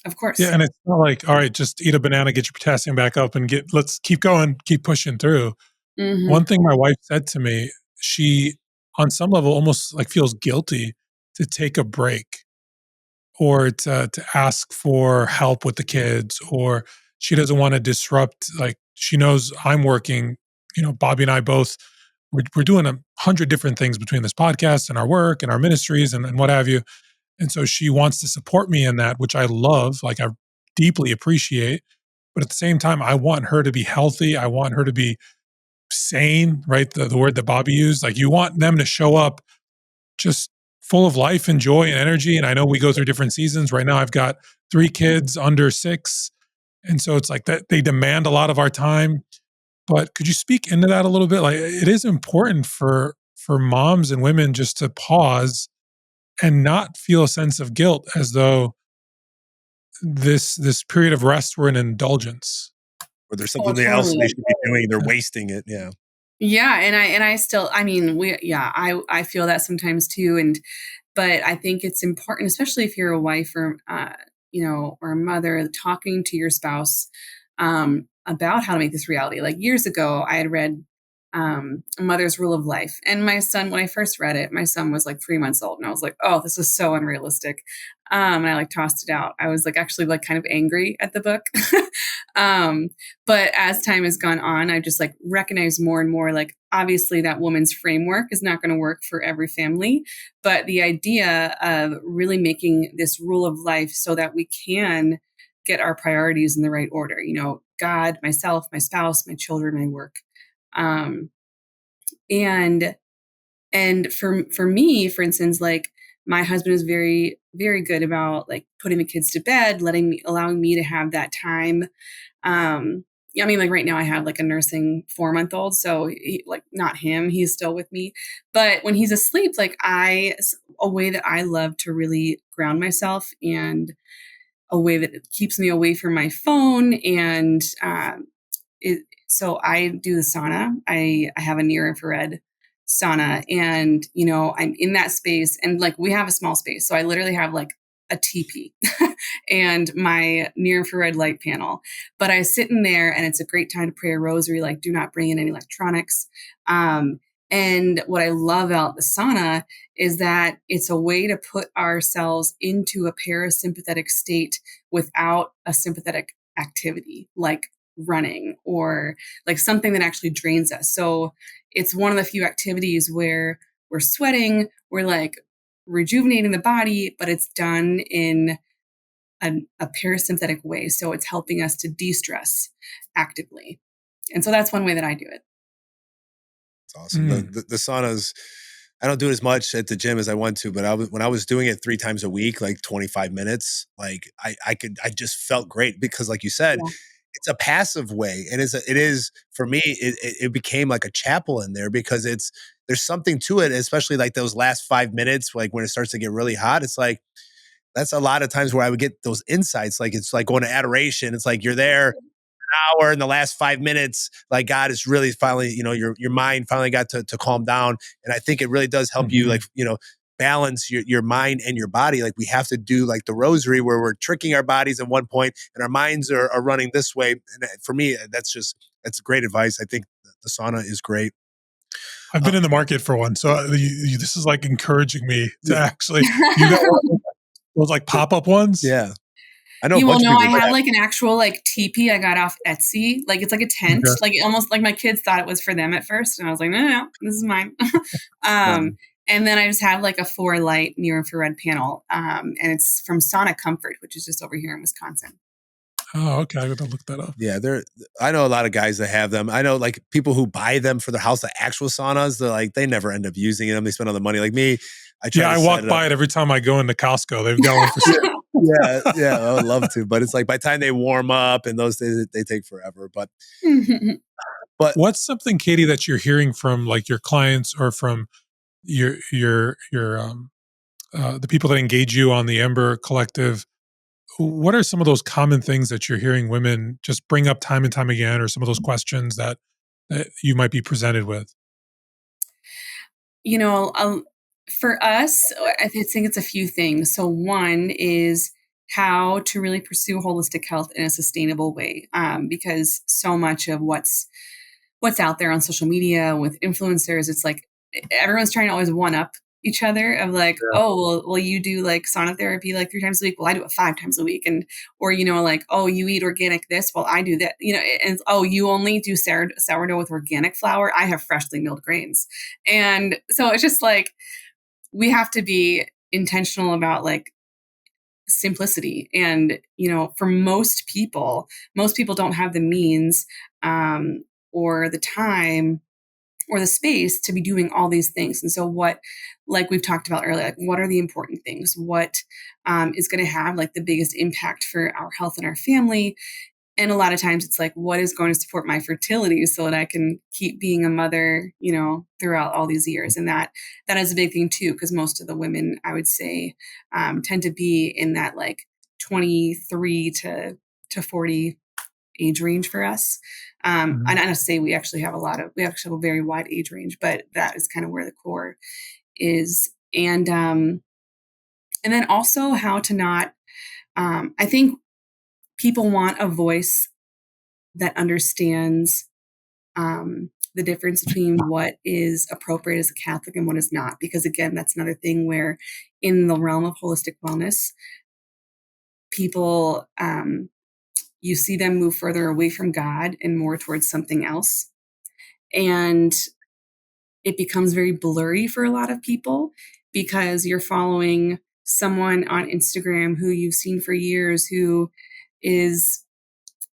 Of course. Yeah, and it's not like, all right, just eat a banana, get your potassium back up, and let's keep going, keep pushing through. One thing my wife said to me, she, on some level, almost like feels guilty to take a break or to ask for help with the kids, or she doesn't want to disrupt. Like, she knows I'm working, Bobby and I both, we're doing 100 different things between this podcast and our work and our ministries and what have you. And so she wants to support me in that, which I love, like I deeply appreciate. But at the same time, I want her to be healthy. I want her to be sane, right? The word that Bobby used, like you want them to show up just full of life and joy and energy. And I know we go through different seasons. Right now, I've got 3 kids under 6. And so it's like that they demand a lot of our time. But could you speak into that a little bit? Like, it is important for moms and women just to pause and not feel a sense of guilt as though this period of rest were an indulgence. Or there's something else they should be doing. They're wasting it. Yeah. Yeah. And I still, I feel that sometimes too. But I think it's important, especially if you're a wife or, or a mother, talking to your spouse, about how to make this reality. Like years ago, I had read A Mother's Rule of Life. And my son, when I first read it, my son was like 3 months old. And I was like, oh, this is so unrealistic. And I like tossed it out. I was like actually like kind of angry at the book. But as time has gone on, I just like recognized more and more, like, obviously that woman's framework is not going to work for every family. But the idea of really making this rule of life so that we can get our priorities in the right order, God, myself, my spouse, my children, my work. And for me, for instance, like my husband is very, very good about like putting the kids to bed, allowing me to have that time. Like right now I have like a nursing 4-month-old. So not him, he's still with me, but when he's asleep, like a way that I love to really ground myself and a way that it keeps me away from my phone. And, so I do the sauna. I have a near infrared sauna, and, I'm in that space, and like we have a small space. So I literally have like a teepee and my near infrared light panel, but I sit in there and it's a great time to pray a rosary, like do not bring in any electronics. And what I love about the sauna is that it's a way to put ourselves into a parasympathetic state without a sympathetic activity, like running or like something that actually drains us. So it's one of the few activities where we're sweating, we're like rejuvenating the body, but it's done in a parasympathetic way. So it's helping us to de-stress actively. And so that's one way that I do it. It's awesome. The saunas, I don't do it as much at the gym as I want to, but when I was doing it 3 times a week, like 25 minutes, like I just felt great because like you said, Yeah. it's a passive way. And it is for me, it became like a chapel in there because there's something to it, especially like those last 5 minutes, like when it starts to get really hot, it's like, that's a lot of times where I would get those insights. Like it's like going to adoration. It's like you're there hour in the last 5 minutes, like God is really finally, your mind finally got to calm down. And I think it really does help you, like, balance your mind and your body. Like we have to do like the rosary where we're tricking our bodies at one point and our minds are running this way. And for me, that's great advice. I think the sauna is great. I've been in the market for one. So this is like encouraging me to actually, you got those like pop-up ones? Yeah. I know You a will bunch of know people. I have like an actual like teepee I got off Etsy. Like it's like a tent. Okay. Like almost like my kids thought it was for them at first. And I was like, no, this is mine. And then I just have like a 4-light near infrared panel. And it's from Sauna Comfort, which is just over here in Wisconsin. Oh, okay. I got to look that up. Yeah, I know a lot of guys that have them. I know like people who buy them for their house, the actual saunas, they never end up using them. They spend all the money. Like me, I walk by it every time I go into Costco. They've got one for sale. Yeah, I would love to, but it's like by the time they warm up and those they take forever. But what's something, Katie, that you're hearing from like your clients or from your the people that engage you on the Ember Collective? What are some of those common things that you're hearing women just bring up time and time again, or some of those questions that you might be presented with? For us, I think it's a few things. So one is how to really pursue holistic health in a sustainable way, because so much of what's out there on social media with influencers, it's like everyone's trying to always one up each other of like, well, you do like sauna therapy like 3 times a week. Well, I do it 5 times a week. And, or, like, oh, you eat organic this. Well, I do that, and, oh, you only do sourdough with organic flour. I have freshly milled grains. And so it's just like, we have to be intentional about like simplicity. And, for most people don't have the means, or the time or the space to be doing all these things. And so like we've talked about earlier, like what are the important things? What is going to have like the biggest impact for our health and our family? And a lot of times it's like, what is going to support my fertility so that I can keep being a mother, throughout all these years? And that is a big thing too, because most of the women, I would say, tend to be in that like 23 to 40 age range for us. And I say we actually have a very wide age range, but that is kind of where the core is. And then also how to not, I think people want a voice that understands the difference between what is appropriate as a Catholic and what is not. Because again, that's another thing where in the realm of holistic wellness, people, you see them move further away from God and more towards something else. And it becomes very blurry for a lot of people because you're following someone on Instagram who you've seen for years who is,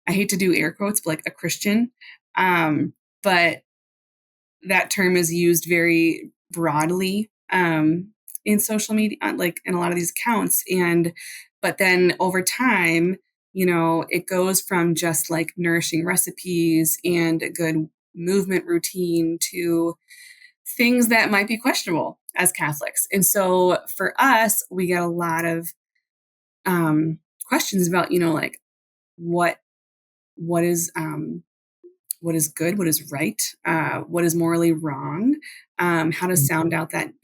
I hate to do air quotes, but like a Christian. But that term is used very broadly in social media, like in a lot of these accounts. But then over time, it goes from just like nourishing recipes and a good movement routine to things that might be questionable as Catholics. And so for us, we get a lot of questions about, like what is good, what is right, what is morally wrong, how to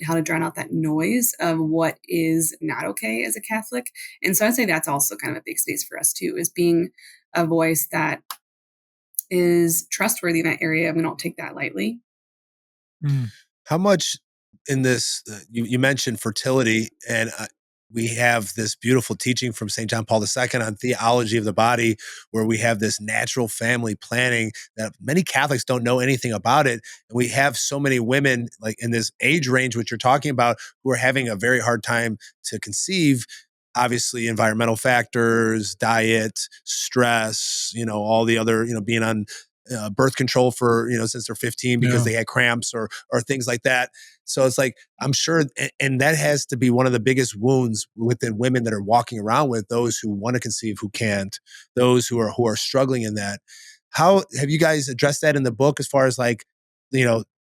how to drown out that noise of what is not okay as a Catholic. And so I'd say that's also kind of a big space for us too, is being a voice that is trustworthy in that area. We don't take that lightly. How much in this, you mentioned fertility, and we have this beautiful teaching from St. John Paul II on theology of the body, where we have this natural family planning that many Catholics don't know anything about it. And we have so many women like in this age range, which you're talking about, who are having a very hard time to conceive. Obviously, environmental factors, diet, stress, all the other, being on birth control for, since they're 15 because they had cramps or things like that. So it's like, I'm sure, and that has to be one of the biggest wounds within women that are walking around with those who want to conceive, who can't, those who are struggling in that. How have you guys addressed that in the book as far as like,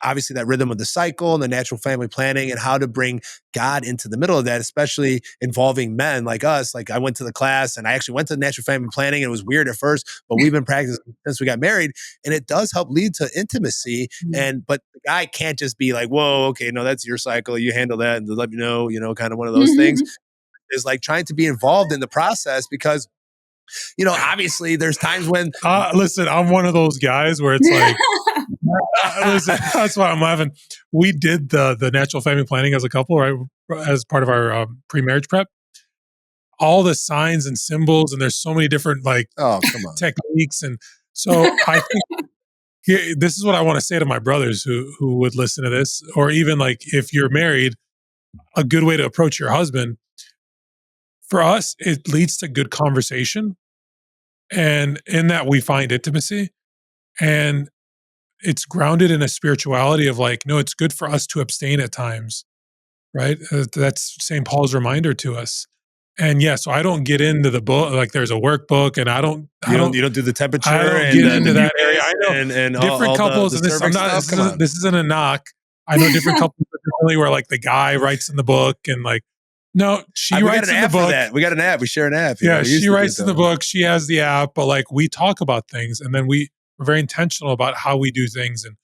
obviously that rhythm of the cycle and the natural family planning and how to bring God into the middle of that, especially involving men like us? Like I went to the class and I actually went to natural family planning and it was weird at first, but we've been practicing since we got married and it does help lead to intimacy. But the guy can't just be like, whoa, okay, no, that's your cycle. You handle that and let me know, kind of one of those things. Is like trying to be involved in the process because obviously there's times when listen, I'm one of those guys where it's like listen, that's why I'm laughing. We did the natural family planning as a couple, right? As part of our pre-marriage prep. All the signs and symbols, and there's so many different techniques. And so I think this is what I want to say to my brothers who would listen to this, or even like if you're married, a good way to approach your husband. For us, it leads to good conversation. And in that we find intimacy. And it's grounded in a spirituality of like, no, it's good for us to abstain at times, right? That's St. Paul's reminder to us. And yeah, so I don't get into the book, like there's a workbook and you don't do the temperature. I don't and get into that area. I know and different all couples, the and this isn't a knock. I know different couples differently where like the guy writes in the book and like, no, she writes in the book. For that. We got an app. We share an app. Yeah, she writes in the book. She has the app, but like we talk about things, and then we're very intentional about how we do things, and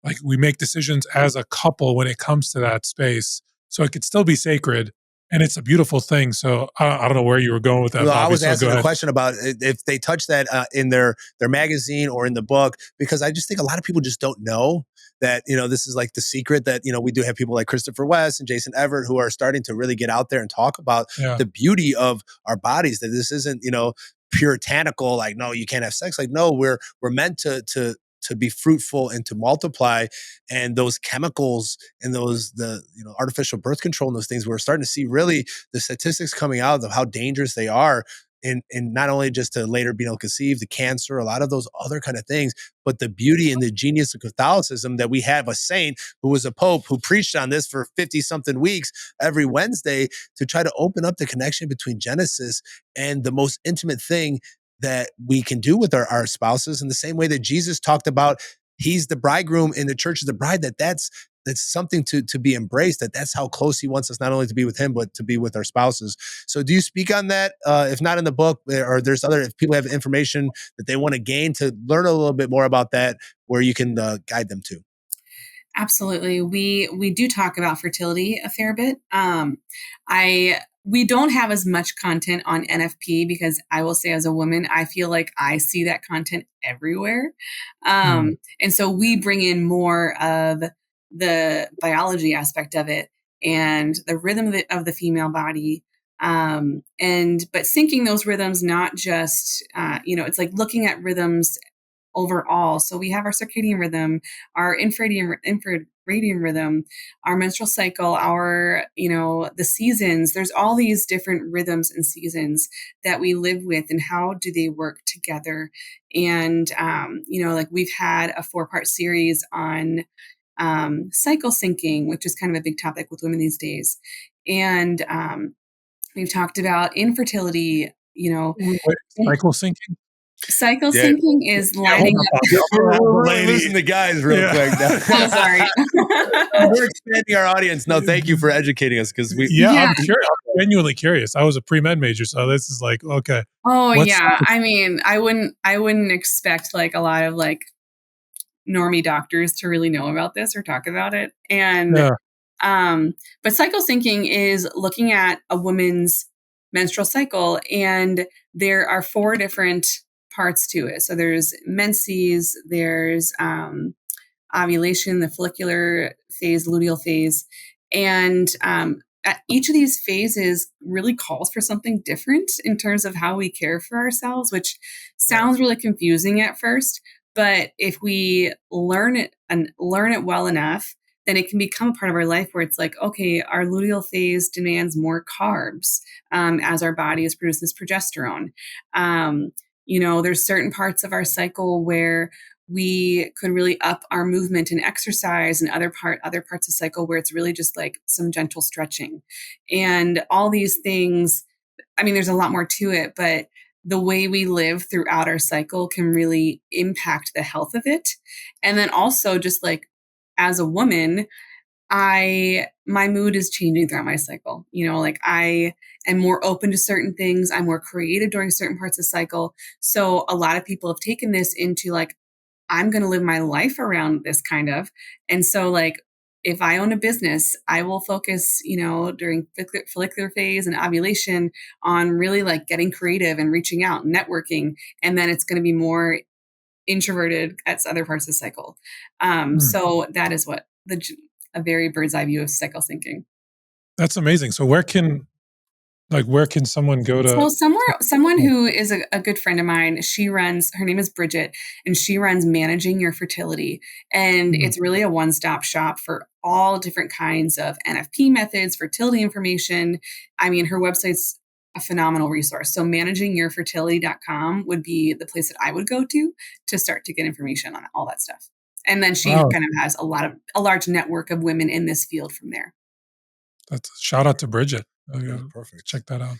like we make decisions as a couple when it comes to that space, so it could still be sacred, and it's a beautiful thing. So I don't know where you were going with that. Well, Bobby, I was asking a question about if they touch that in their magazine or in the book, because I just think a lot of people just don't know that, this is like the secret that, we do have people like Christopher West and Jason Everett who are starting to really get out there and talk about the beauty of our bodies, that this isn't, puritanical, like, no, you can't have sex. Like, no, we're meant to be fruitful and to multiply. And those chemicals and the artificial birth control and those things, we're starting to see really the statistics coming out of how dangerous they are. And not only just to later be able to conceive, the cancer, a lot of those other kind of things, but the beauty and the genius of Catholicism that we have a saint who was a pope who preached on this for 50 something weeks every Wednesday to try to open up the connection between Genesis and the most intimate thing that we can do with our spouses, in the same way that Jesus talked about he's the bridegroom and the church is the bride, that's something to be embraced, that's how close he wants us not only to be with him, but to be with our spouses. So do you speak on that? If not in the book, or there's if people have information that they want to gain to learn a little bit more about that, where you can guide them to? Absolutely. We do talk about fertility a fair bit. We don't have as much content on NFP because I will say as a woman, I feel like I see that content everywhere. And so we bring in more of the biology aspect of it and the rhythm of the female body. But syncing those rhythms, not just, it's like looking at rhythms overall. So we have our circadian rhythm, our infradian rhythm, our menstrual cycle, our, the seasons. There's all these different rhythms and seasons that we live with, and how do they work together? And, like we've had a 4-part series on cycle syncing, which is kind of a big topic with women these days. And we've talked about infertility, cycle syncing. Cycle syncing is lining up. We're really losing the guys real quick. I'm sorry. We're expanding our audience. No, thank you for educating us, because I'm curious. I'm genuinely curious. I was a pre-med major, so this is like, okay. Oh yeah. I mean, I wouldn't expect like a lot of like normie doctors to really know about this or talk about it. And but cycle syncing is looking at a woman's menstrual cycle, and there are 4 different parts to it. So there's menses, there's ovulation, the follicular phase, luteal phase, and each of these phases really calls for something different in terms of how we care for ourselves, which sounds really confusing at first. But if we learn it well enough, then it can become a part of our life where it's like, okay, our luteal phase demands more carbs as our body is producing this progesterone. There's certain parts of our cycle where we could really up our movement and exercise and other parts of cycle where it's really just like some gentle stretching and all these things. I mean, there's a lot more to it, but the way we live throughout our cycle can really impact the health of it. And then also just like as a woman, my mood is changing throughout my cycle. You know, like I am more open to certain things. I'm more creative during certain parts of cycle. So a lot of people have taken this into like, I'm going to live my life around this kind of. And so like, if I own a business, I will focus, you know, during follicular phase and ovulation on really like getting creative and reaching out and networking. And then it's going to be more introverted at other parts of the cycle. So that is what a very bird's eye view of cycle thinking. That's amazing. So where can someone go to? So someone who is a good friend of mine, her name is Bridget, and she runs Managing Your Fertility. And it's really a one-stop shop for all different kinds of NFP methods, fertility information. I mean, her website's a phenomenal resource. So managingyourfertility.com would be the place that I would go to start to get information on all that stuff. And then she kind of has a large network of women in this field from there. That's a shout out to Bridget. Perfect. Check that out.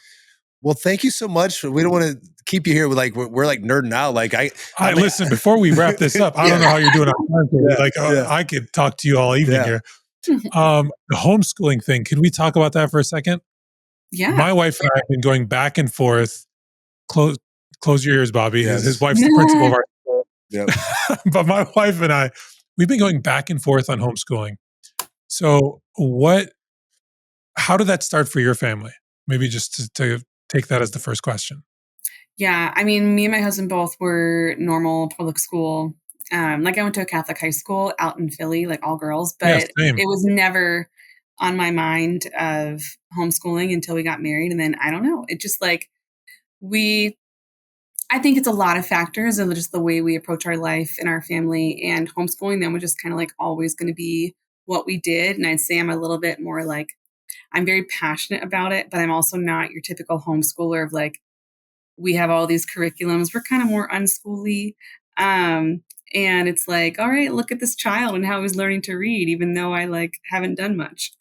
Well, thank you so much. We don't want to keep you here. We're like nerding out. Like I listen, before we wrap this up, I don't know how you're doing on time. I could talk to you all evening here. The homeschooling thing. Can we talk about that for a second? Yeah. My wife and I have been going back and forth. Close your ears, Bobby. Yes. His wife's the principal of our school. Yep. But my wife and I, we've been going back and forth on homeschooling. So how did that start for your family? Maybe just to take that as the first question. Yeah. I mean, me and my husband both were normal public school. Like I went to a Catholic high school out in Philly, like all girls, but it was never on my mind of homeschooling until we got married. And then I don't know, it just like I think it's a lot of factors of just the way we approach our life in our family, and homeschooling then was just kind of like always going to be what we did. And I'd say I'm a little bit more like, I'm very passionate about it, but I'm also not your typical homeschooler of like, we have all these curriculums. We're kind of more unschooly. And it's like, all right, look at this child and how he's learning to read, even though I like haven't done much.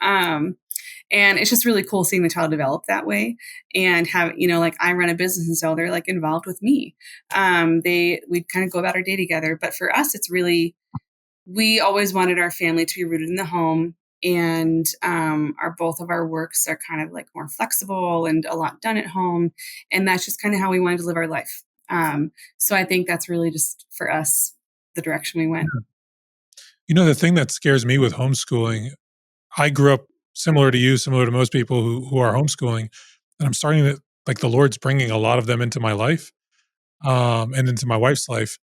And it's just really cool seeing the child develop that way and have, you know, like I run a business and so they're like involved with me. We kind of go about our day together. But for us, it's really, we always wanted our family to be rooted in the home. And both of our works are kind of like more flexible and a lot done at home. And that's just kind of how we wanted to live our life. So I think that's really just for us, the direction we went. You know, the thing that scares me with homeschooling, I grew up similar to most people who are homeschooling, and I'm starting to, like, the Lord's bringing a lot of them into my life and into my wife's life.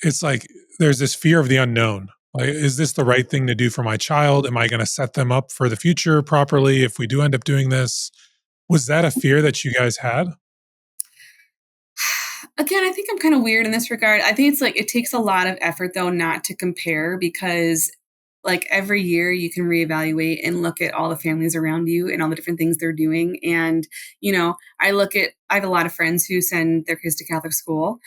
It's like there's this fear of the unknown. Like, is this the right thing to do for my child? Am I going to set them up for the future properly if we do end up doing this? Was that a fear that you guys had? Again, I think I'm kind of weird in this regard. I think it's like, it takes a lot of effort though, not to compare, because like every year you can reevaluate and look at all the families around you and all the different things they're doing. And, you know, I have a lot of friends who send their kids to Catholic school.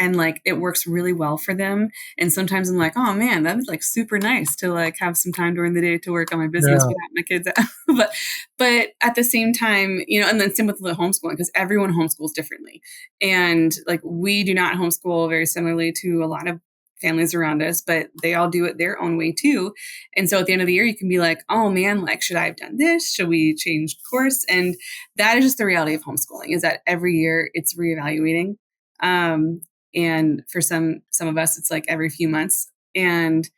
And like, it works really well for them. And sometimes I'm like, oh man, that was like super nice to like have some time during the day to work on my business without my kids. but at the same time, you know, and then same with the homeschooling, because everyone homeschools differently. And like, we do not homeschool very similarly to a lot of families around us, but they all do it their own way too. And so at the end of the year, you can be like, oh man, like, should I have done this? Should we change course? And that is just the reality of homeschooling, is that every year it's reevaluating. And for some of us, it's like every few months. And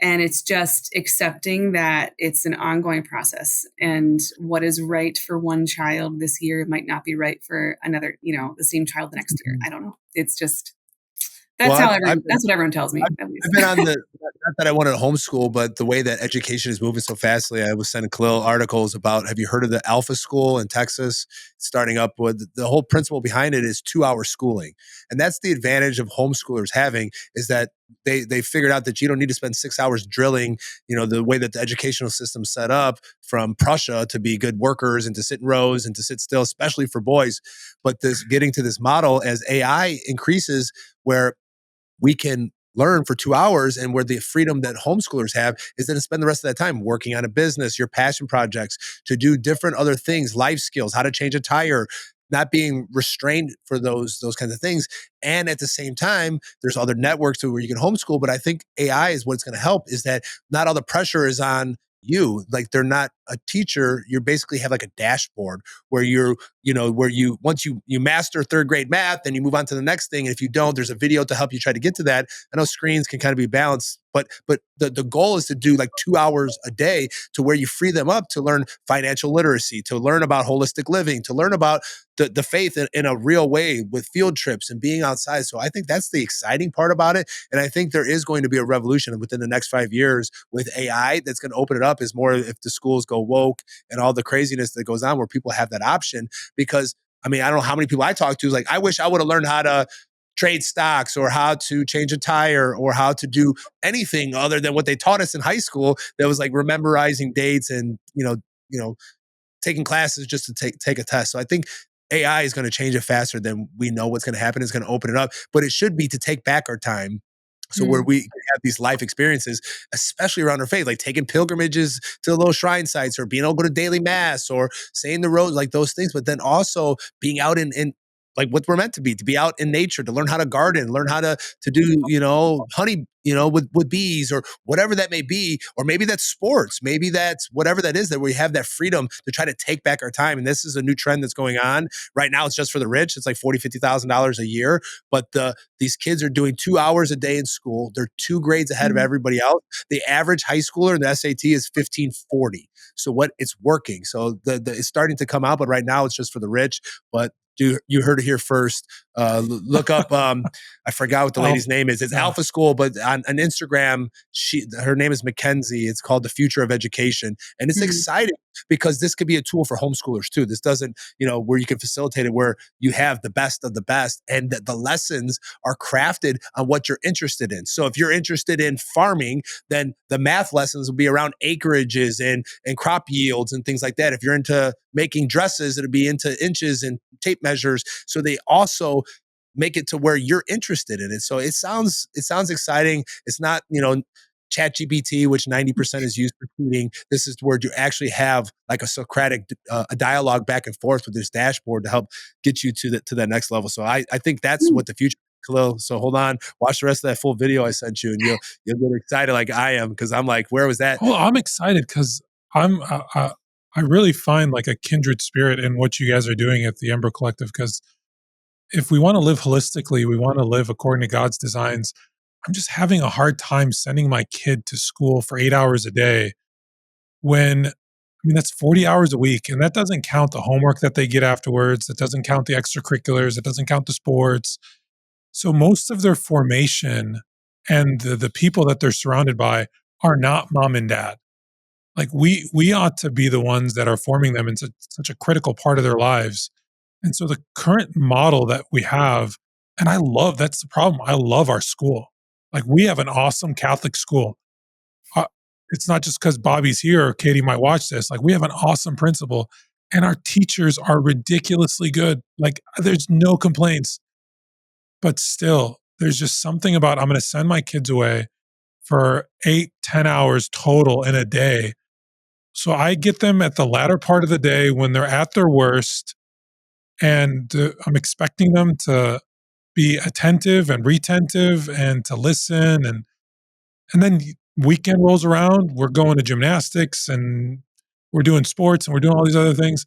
it's just accepting that it's an ongoing process, and what is right for one child this year might not be right for another, you know, the same child the next year. I don't know. It's just, that's what everyone tells me. I've been on not that I wanted to homeschool, but the way that education is moving so fastly, I was sending Khalil articles about, have you heard of the Alpha School in Texas? Starting up with the whole principle behind it is 2-hour schooling. And that's the advantage of homeschoolers having, is that they figured out that you don't need to spend 6 hours drilling, the way that the educational system's set up from Prussia to be good workers and to sit in rows and to sit still, especially for boys. But this getting to this model as AI increases, where we can learn for 2 hours, and where the freedom that homeschoolers have is then to spend the rest of that time working on a business, your passion projects, to do different other things, life skills, how to change a tire, not being restrained for those kinds of things. And at the same time, there's other networks where you can homeschool. But I think AI is what's going to help, is that not all the pressure is on you. Like, they're not a teacher. You basically have like a dashboard where once you master third grade math, then you move on to the next thing. And if you don't, there's a video to help you try to get to that. I know screens can kind of be balanced, but the goal is to do like 2 hours a day, to where you free them up to learn financial literacy, to learn about holistic living, to learn about the faith in a real way, with field trips and being outside. So I think that's the exciting part about it. And I think there is going to be a revolution within the next 5 years with AI that's going to open it up, is more if the schools go woke and all the craziness that goes on, where people have that option. Because I mean, I don't know how many people I talk to is like, I wish I would have learned how to trade stocks, or how to change a tire, or how to do anything other than what they taught us in high school. That was like memorizing dates and, taking classes just to take a test. So I think AI is going to change it faster than we know what's going to happen. It's going to open it up, but it should be to take back our time. So where we have these life experiences, especially around our faith, like taking pilgrimages to the little shrine sites, or being able to go to daily mass, or saying the road, like those things. But then also being out in like what we're meant to be out in nature, to learn how to garden, learn how to do, honey, with bees, or whatever that may be. Or maybe that's sports. Maybe that's whatever that is, that we have that freedom to try to take back our time. And this is a new trend that's going on right now. It's just for the rich. It's like $40,000, $50,000 a year. But these kids are doing 2 hours a day in school. They're 2 grades ahead of everybody else. The average high schooler in the SAT is 1540. So it's working. So it's starting to come out, but right now it's just for the rich. But you heard it here first. Look up. I forgot what the lady's name is. It's Alpha School, but on Instagram, her name is Mackenzie. It's called The Future of Education, and it's exciting because this could be a tool for homeschoolers too. This doesn't, where you can facilitate it, where you have the best of the best, and that the lessons are crafted on what you're interested in. So if you're interested in farming, then the math lessons will be around acreages and crop yields and things like that. If you're into making dresses, it'll be into inches and tape measures. So they also make it to where you're interested in it. So it sounds exciting. It's not, ChatGPT, which 90% is used for tweeting. This is where you actually have like a Socratic a dialogue back and forth with this dashboard to help get you to that next level. So I think that's what the future. Khalil, so hold on, watch the rest of that full video I sent you, and you'll get excited like I am, because I'm like, where was that? Well, I'm excited because I really find like a kindred spirit in what you guys are doing at the Ember Collective. Because if we want to live holistically, we want to live according to God's designs. I'm just having a hard time sending my kid to school for 8 hours a day when, that's 40 hours a week. And that doesn't count the homework that they get afterwards. It doesn't count the extracurriculars. It doesn't count the sports. So most of their formation and the people that they're surrounded by are not mom and dad. Like we ought to be the ones that are forming them in such a critical part of their lives. And so the current model that we have, and that's the problem. I love our school. Like, we have an awesome Catholic school. It's not just because Bobby's here or Katie might watch this. Like, we have an awesome principal, and our teachers are ridiculously good. Like, there's no complaints. But still, there's just something about, I'm going to send my kids away for 8-10 hours total in a day. So I get them at the latter part of the day when they're at their worst, and I'm expecting them to be attentive and retentive and to listen. And then weekend rolls around, we're going to gymnastics and we're doing sports and we're doing all these other things.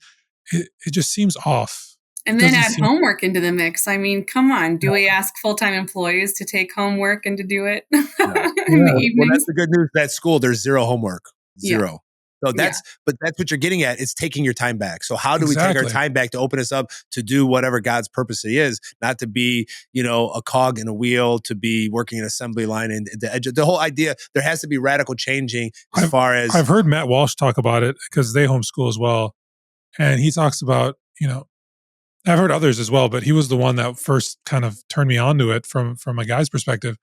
It just seems off. And then add homework into the mix. I mean, come on. Do we ask full-time employees to take homework and to do it in the evenings? Well, that's the good news. At school, there's zero homework. Zero. So Yeah. but that's what you're getting at. It's taking your time back. So how do we take our Exactly. time back to open us up to do whatever God's purpose is, not to be, a cog in a wheel, to be working an assembly line and the whole idea, there has to be radical changing as far as I've heard Matt Walsh talk about it because they homeschool as well. And he talks about, I've heard others as well, but he was the one that first kind of turned me on to it from a guy's perspective.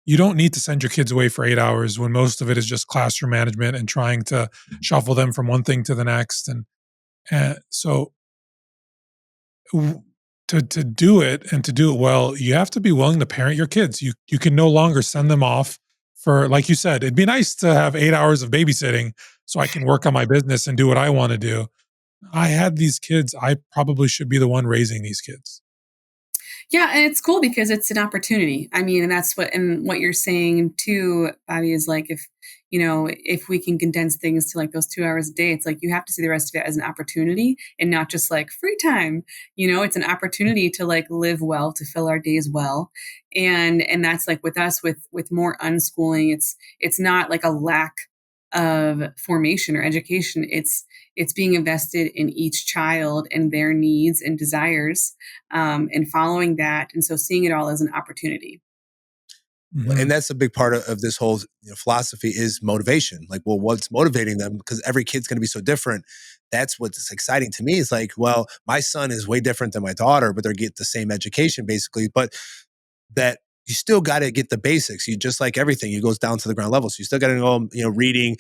You don't need to send your kids away for 8 hours when most of it is just classroom management and trying to shuffle them from one thing to the next. And so to do it and to do it well, you have to be willing to parent your kids. You can no longer send them off for, like you said, it'd be nice to have 8 hours of babysitting so I can work on my business and do what I want to do. I had these kids. I probably should be the one raising these kids. Yeah, and it's cool because it's an opportunity. I mean, and what you're saying too, Bobby, is like if we can condense things to like those 2 hours a day, it's like you have to see the rest of it as an opportunity and not just like free time. It's an opportunity to like live well, to fill our days well. And that's like with us with more unschooling, it's not like a lack of formation or education. It's being invested in each child and their needs and desires, and following that. And so seeing it all as an opportunity. Mhm. And that's a big part of this whole philosophy is motivation. Like, well, what's motivating them? Because every kid's going to be so different. That's what's exciting to me. Is like, well, my son is way different than my daughter, but they get the same education basically. But that you still got to get the basics. You just like everything, it goes down to the ground level. So you still got to know, reading,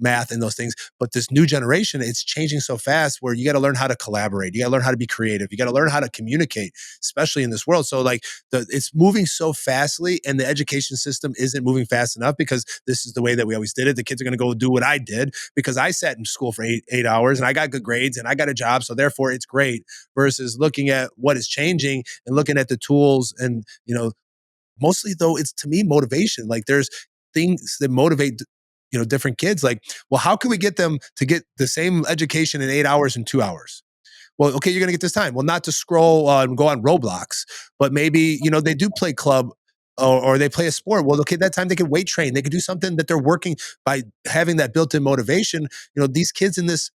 math and those things. But this new generation, it's changing so fast where you got to learn how to collaborate. You got to learn how to be creative. You got to learn how to communicate, especially in this world. So like it's moving so fastly and the education system isn't moving fast enough because this is the way that we always did it. The kids are going to go do what I did because I sat in school for eight hours and I got good grades and I got a job. So therefore it's great versus looking at what is changing and looking at the tools and, mostly though, it's to me motivation. Like there's things that motivate different kids. Like, well, how can we get them to get the same education in 8 hours and 2 hours? Well, okay, you're going to get this time. Well, not to scroll and go on Roblox, but maybe, they do play club or they play a sport. Well, okay, that time they can weight train. They can do something that they're working by having that built-in motivation. These kids in this,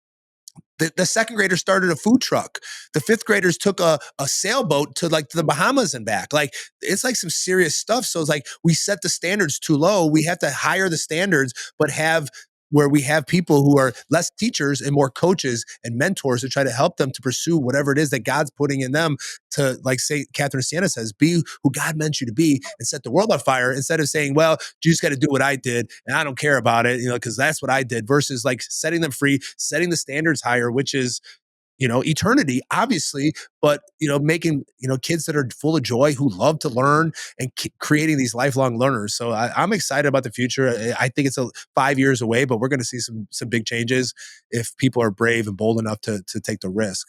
the second graders started a food truck. The fifth graders took a sailboat to like to the Bahamas and back. Like it's like some serious stuff. So it's like we set the standards too low. We have to higher the standards, but have where we have people who are less teachers and more coaches and mentors to try to help them to pursue whatever it is that God's putting in them to, like say Catherine Sienna says, be who God meant you to be and set the world on fire instead of saying, well, you just got to do what I did and I don't care about it, because that's what I did versus like setting them free, setting the standards higher, which is, eternity, obviously, but, making, kids that are full of joy, who love to learn and creating these lifelong learners. So I'm excited about the future. I think it's 5 years away, but we're going to see some big changes if people are brave and bold enough to take the risk.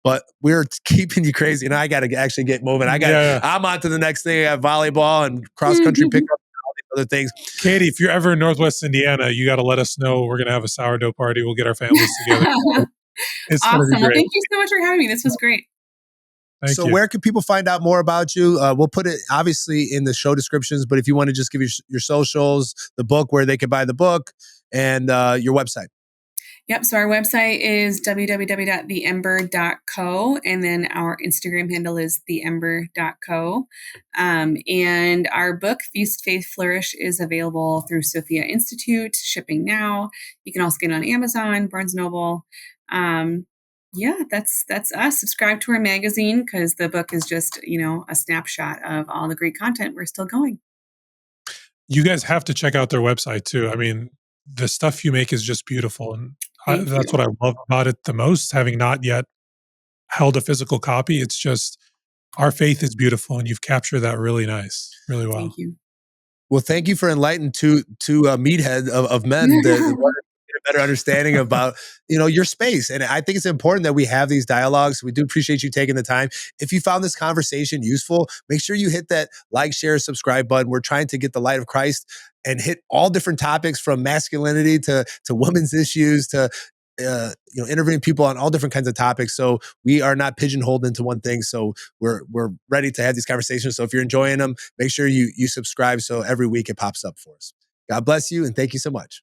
But we're keeping you crazy, and I got to actually get moving. I'm on to the next thing. I have volleyball and cross country pickup and all these other things. Katie, if you're ever in Northwest Indiana, you got to let us know. We're going to have a sourdough party. We'll get our families together. It's awesome. going to be great. Well, thank you so much for having me. This was great. Thank you. Where can people find out more about you? We'll put it obviously in the show descriptions, but if you want to just give your socials, the book, where they can buy the book, and your website. Yep. So our website is www.theember.co. And then our Instagram handle is theember.co. And our book, Feast, Faith, Flourish, is available through Sophia Institute, shipping now. You can also get it on Amazon, Barnes & Noble. Yeah, that's us. Subscribe to our magazine because the book is just, a snapshot of all the great content. We're still going. You guys have to check out their website too. I mean, the stuff you make is just beautiful. And that's what I love about it the most, having not yet held a physical copy. It's just, our faith is beautiful and you've captured that really nice, really well. Thank you. Well, thank you for enlightening two meathead of men that want to get a better understanding about, your space. And I think it's important that we have these dialogues. We do appreciate you taking the time. If you found this conversation useful, make sure you hit that like, share, subscribe button. We're trying to get the light of Christ and hit all different topics from masculinity to women's issues to interviewing people on all different kinds of topics. So we are not pigeonholed into one thing. So we're ready to have these conversations. So if you're enjoying them, make sure you subscribe so every week it pops up for us. God bless you and thank you so much.